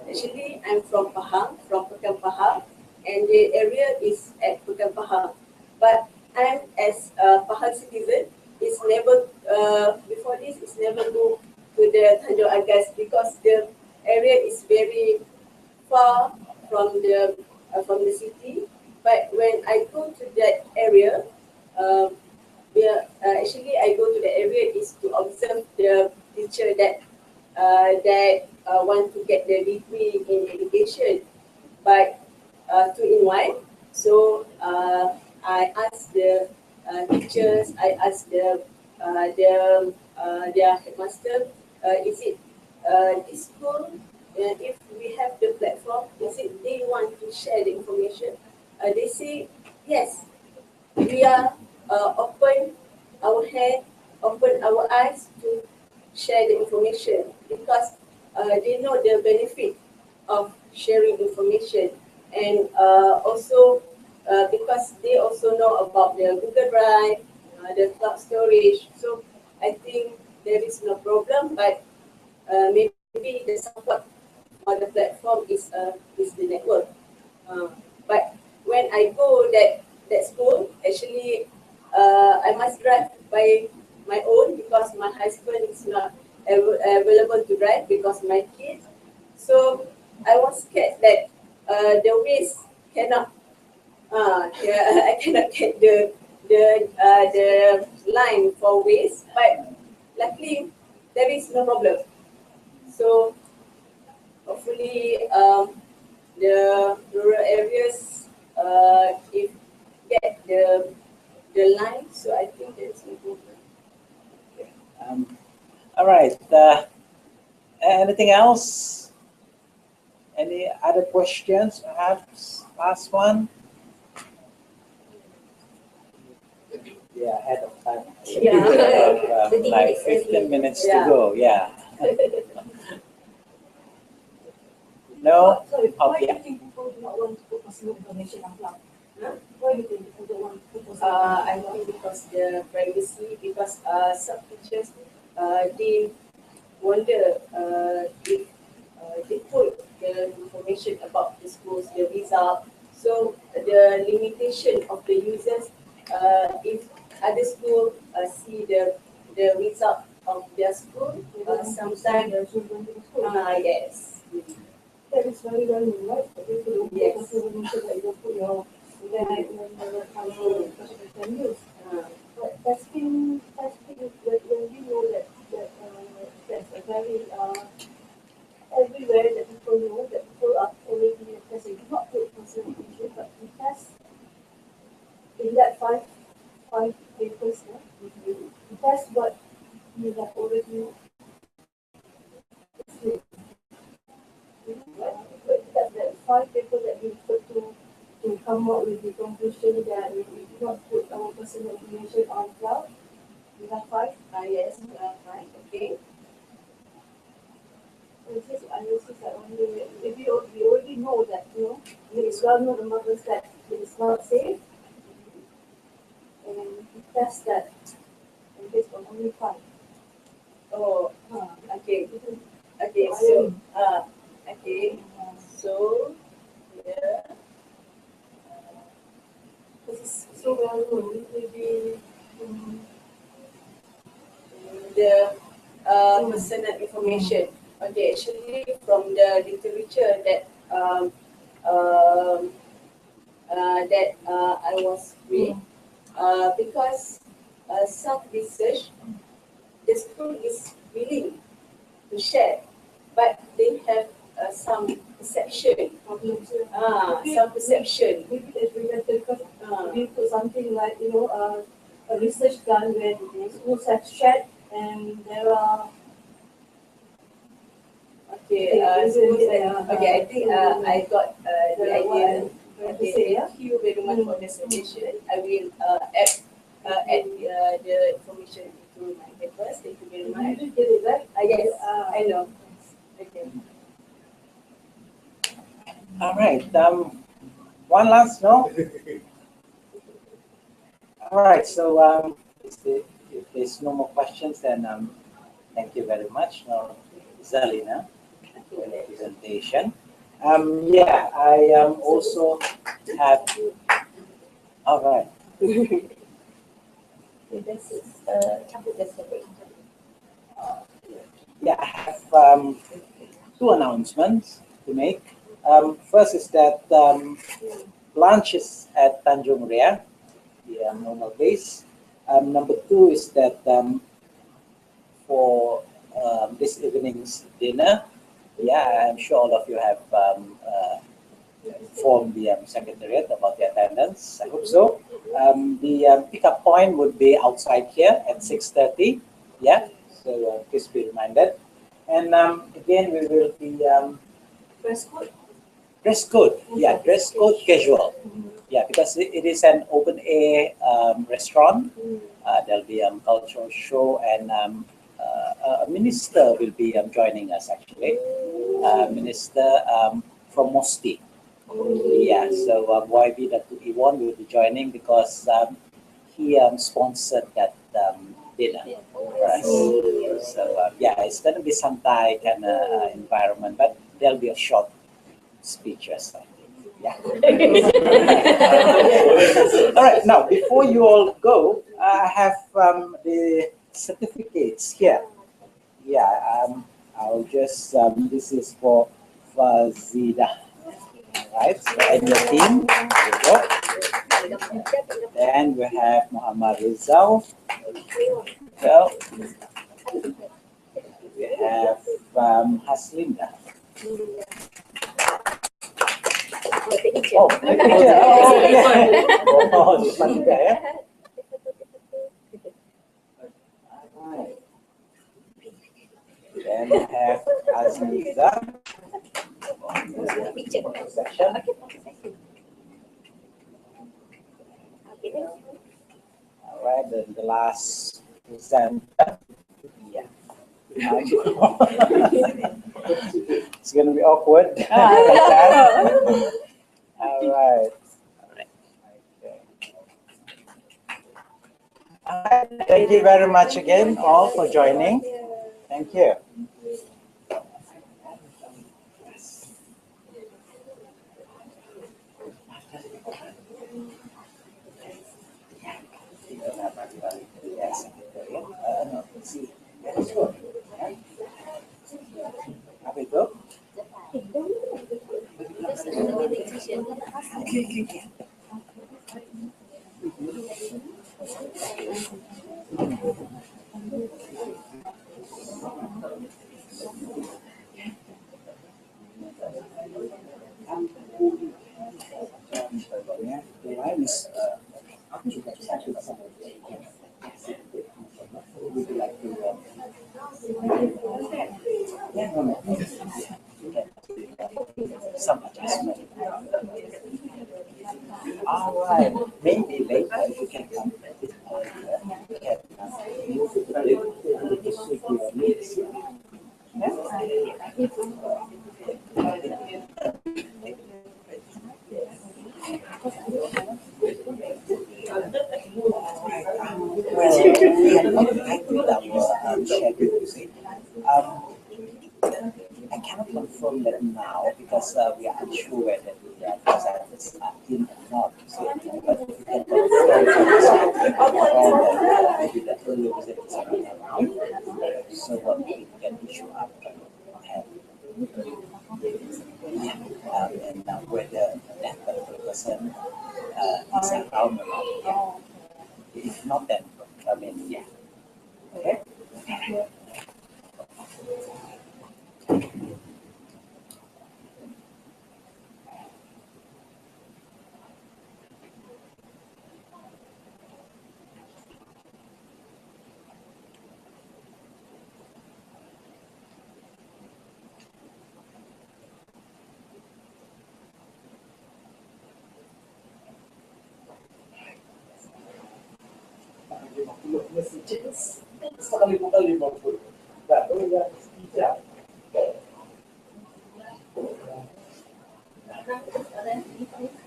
actually, I'm from Pahang, from Pekan Pahang, and the area is at Pekan Pahang. But I'm as a Pahang citizen, is never before this is never go to the Tanjung Agas because the area is very far from the city. But when I go to that area, actually I go to the area is to observe the teacher that want to get the degree in education, but 2-in-1. So I ask the teachers, I ask their headmaster, is it this school? If we have the platform, is it they want to share the information? They say yes. We are open our hand, open our eyes to share the information because they know the benefit of sharing information. and also because they also know about the Google Drive, the cloud storage. So I think there is no problem, but maybe the support for the platform is the network. But when I go that school, actually, I must drive by my own because my husband is not available to drive because my kids. So I was scared that the ways cannot. Yeah, I cannot get the line for waste, but luckily there is no problem. So hopefully the rural areas if get the line, so I think there's no problem. Um, all right. Anything else? Any other questions? Perhaps last one. Yeah, ahead of time. Yeah. We have, 30 like minutes 15 early. minutes Yeah. to go. Yeah. No? Sorry, Oh, why do yeah. you think people do not want to put personal information on cloud? Huh? Why do you think people don't want to put personal I information on think because the privacy, because some teachers they wonder if they put the information about the schools, the result. So the limitation of the users, if other school see the result of their school, sometimes their children to the school? yes. That is very well known, right? That people don't put Yes. personal information, that you don't put your internet number, password, because they can use. But testing, when we know that's a very everywhere that people know that people are already testing, do not put personal information, but we test in that five papers, we test what you have already explained. That five papers that we put to come up with the conclusion that we do not put our personal information on cloud. We have five. Yes, right, okay. It's just analysis that only if we already know that, it is well known among us that it is not safe, and we test that and based on only five. Oh, okay. Because Okay, so okay, so yeah, this is so well known, maybe the personal information. Okay, actually from the literature that um, I was read, because some research, the school is willing to share, but they have some perception. Some perception. maybe it's related because Uh, we put something like, a research done where the schools have shared and there are okay, okay, I think I got the there are idea. what I'm trying to Okay, say, yeah? thank you very much for the suggestion. I will add the information into my papers. Thank you very much. You get it, right? Yes, I know. Okay. All right. One last no. All right. So if there's no more questions, then thank you very much, Zalina, for the presentation. Yeah, I also have. All right. This is Yeah, I have two announcements to make. First is that lunch is at Tanjung Ria, the normal base. Number two is that for this evening's dinner, yeah, I'm sure all of you have informed the secretariat about the attendance. I hope so. The pickup point would be outside here at 6:30. Yeah, so please be reminded. And again, we will be dress code. dress code. Yeah, dress code casual. Yeah, because it is an open air restaurant. There'll be a cultural show, and a minister will be joining us actually. Minister from Mosti. Yeah, so YB.E1 will be joining because he sponsored that dinner for us. So yeah, it's going to be some Thai kind of environment, but there'll be a short speech or something. Yeah. All right. Now, before you all go, I have the certificates here. Yeah. I'll just. This is for Fazida. Right. So, and your team. There you go. Then we have Muhammad Rizal. Well, we have Haslinda. Oh, yeah. Oh, this one juga ya. Alright. Then we have Aziza. Section. All right, then the last presenter. Yeah. It's gonna be awkward. All right. Okay. All right. Thank you very much again, all, for joining. Thank you. Yes. Apa itu? Lain aku juga would you like to yeah, no, no. Some adjustment. All right. Maybe later you can come you can move it a little to suit your needs. I cannot confirm that now because we are unsure whether the presenters are in or not. So, but we can confirm that maybe the early presenters are not around, so we can issue up and whether that particular person is around or not. Yeah. If not, then I mean, yeah. Okay. Messages sekali bukan 50 baru yang tidak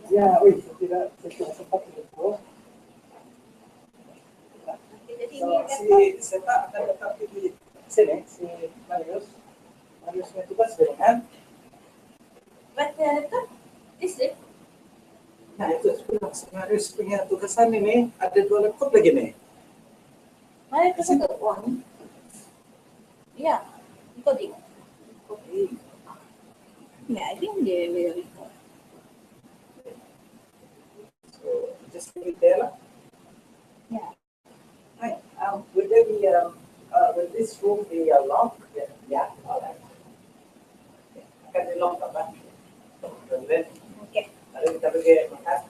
ya wih tidak sempat itu si Seta akan tetap di sini si Mariusnya tugas dengan nah itu sebenarnya Marius punya tugasan ini ada 2 laptop lagi nih. Mana tu satu uang? Ya, coding. Yeah, I think they will record. So just leave it there lah. Yeah. Right. Will there be will this room be locked? Yeah. All right. Akan di lock apa? Then Okay. lalu kita pergi makan.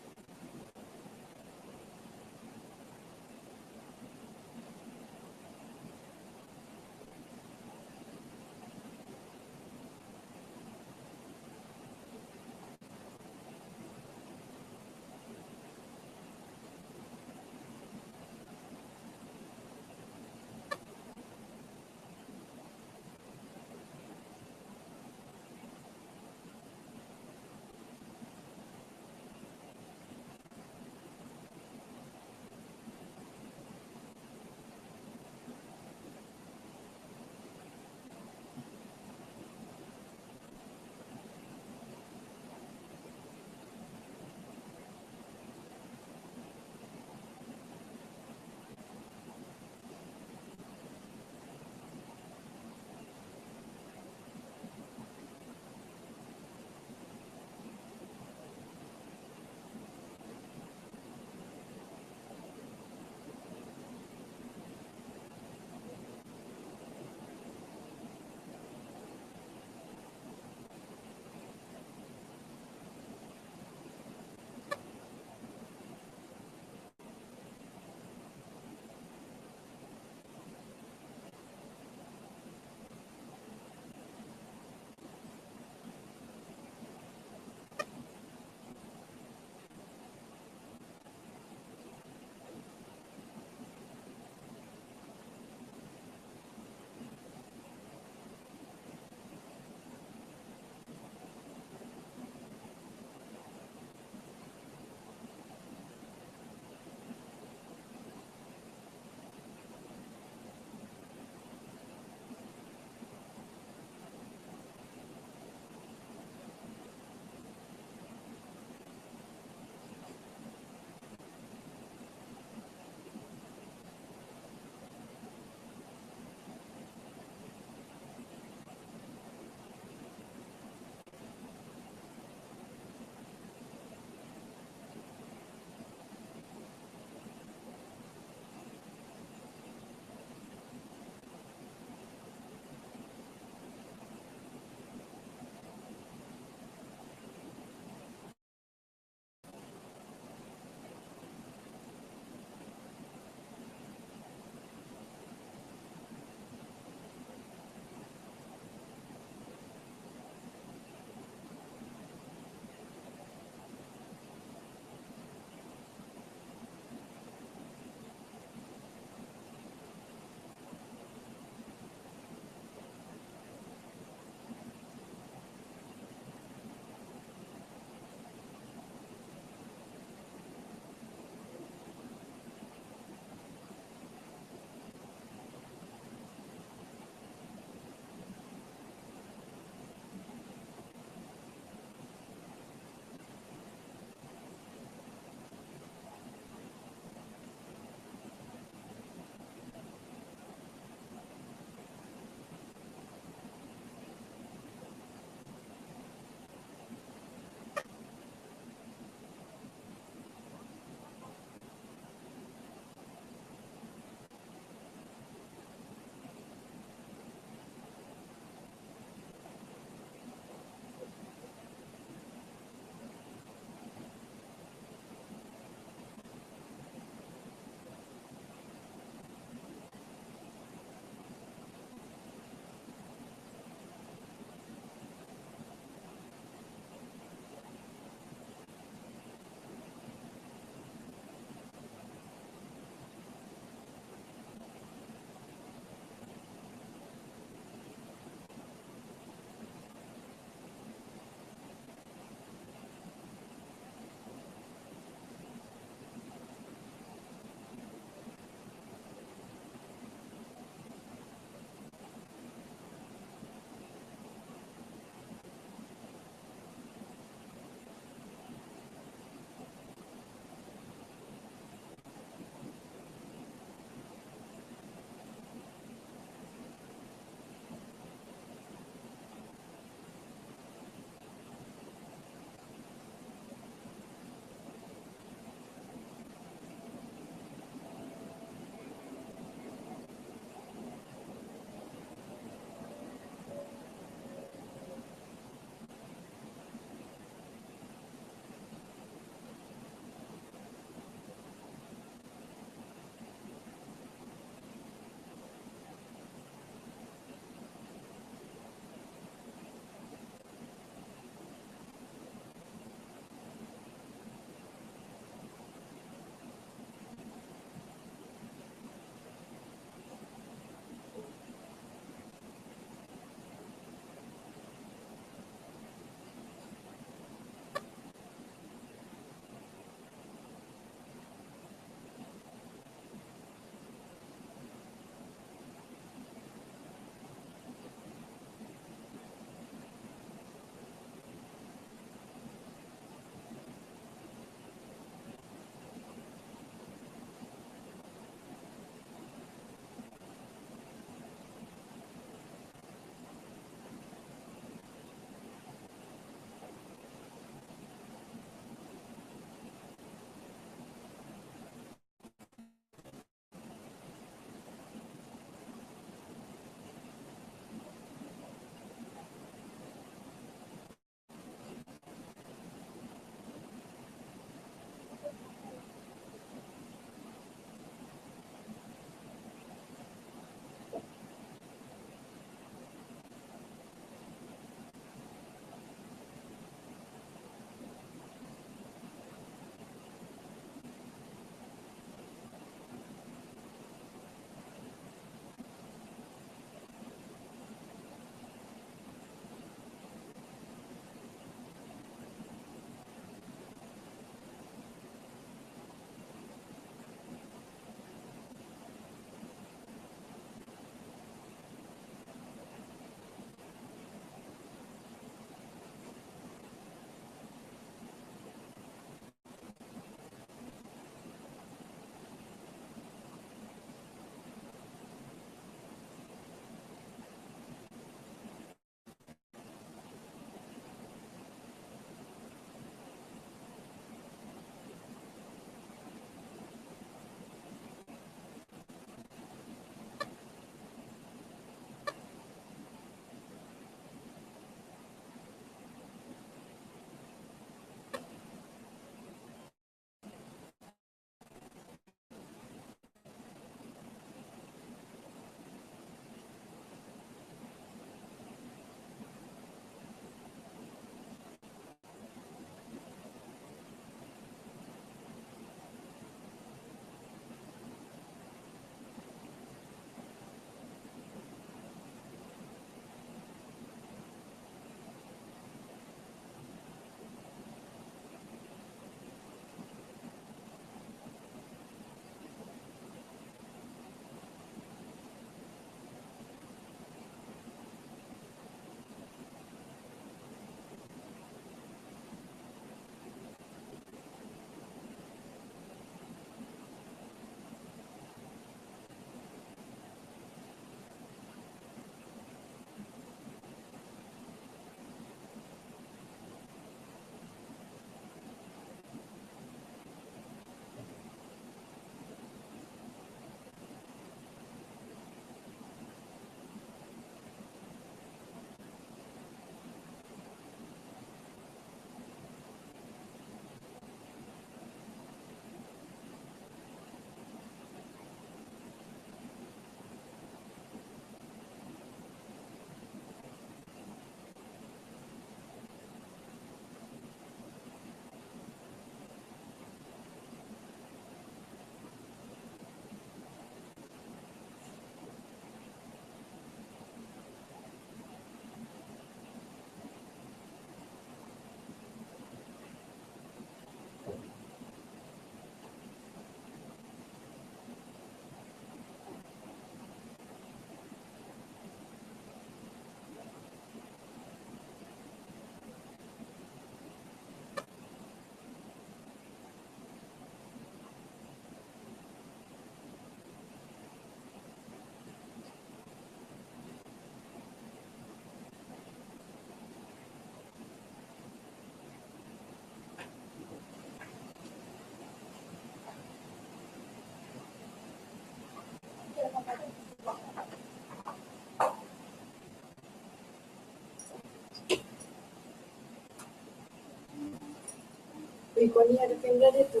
kau ni ada kamera dia tu.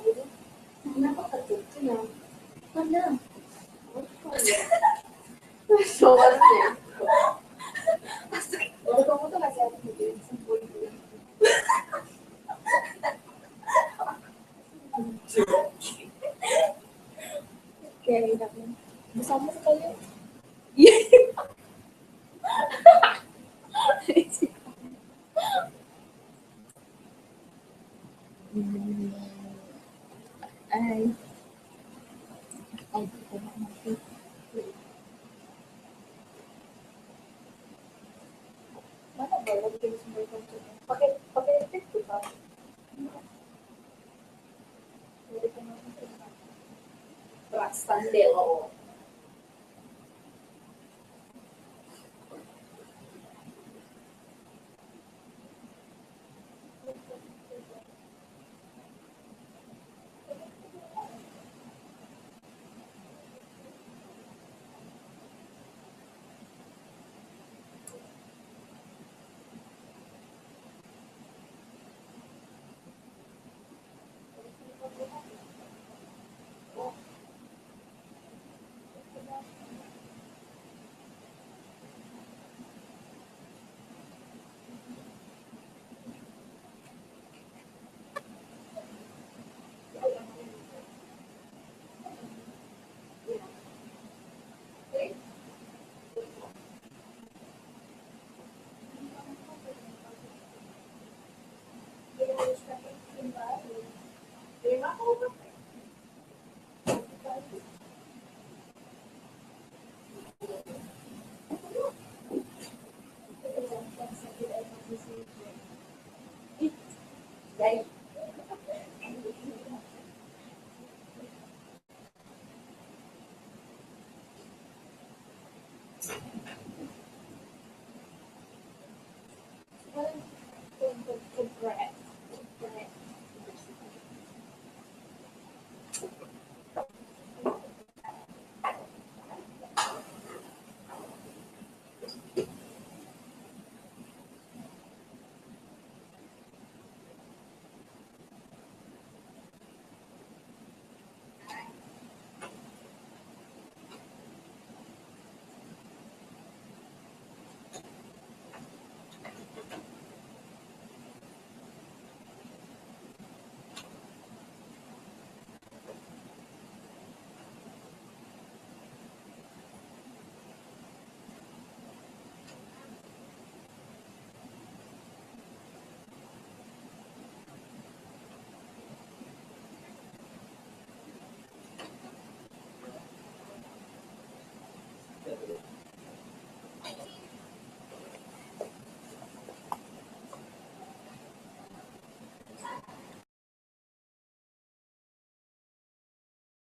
Kenapa kata kenal? Mana? Soalnya. Kalau kamu tu kasih aku dia sempul dulu. Okay, dah. Bersama sekali. Ai. Mana boleh bikin semua contoh? Pakai tip tu tak? Perasan dia loh. Baik. Bread.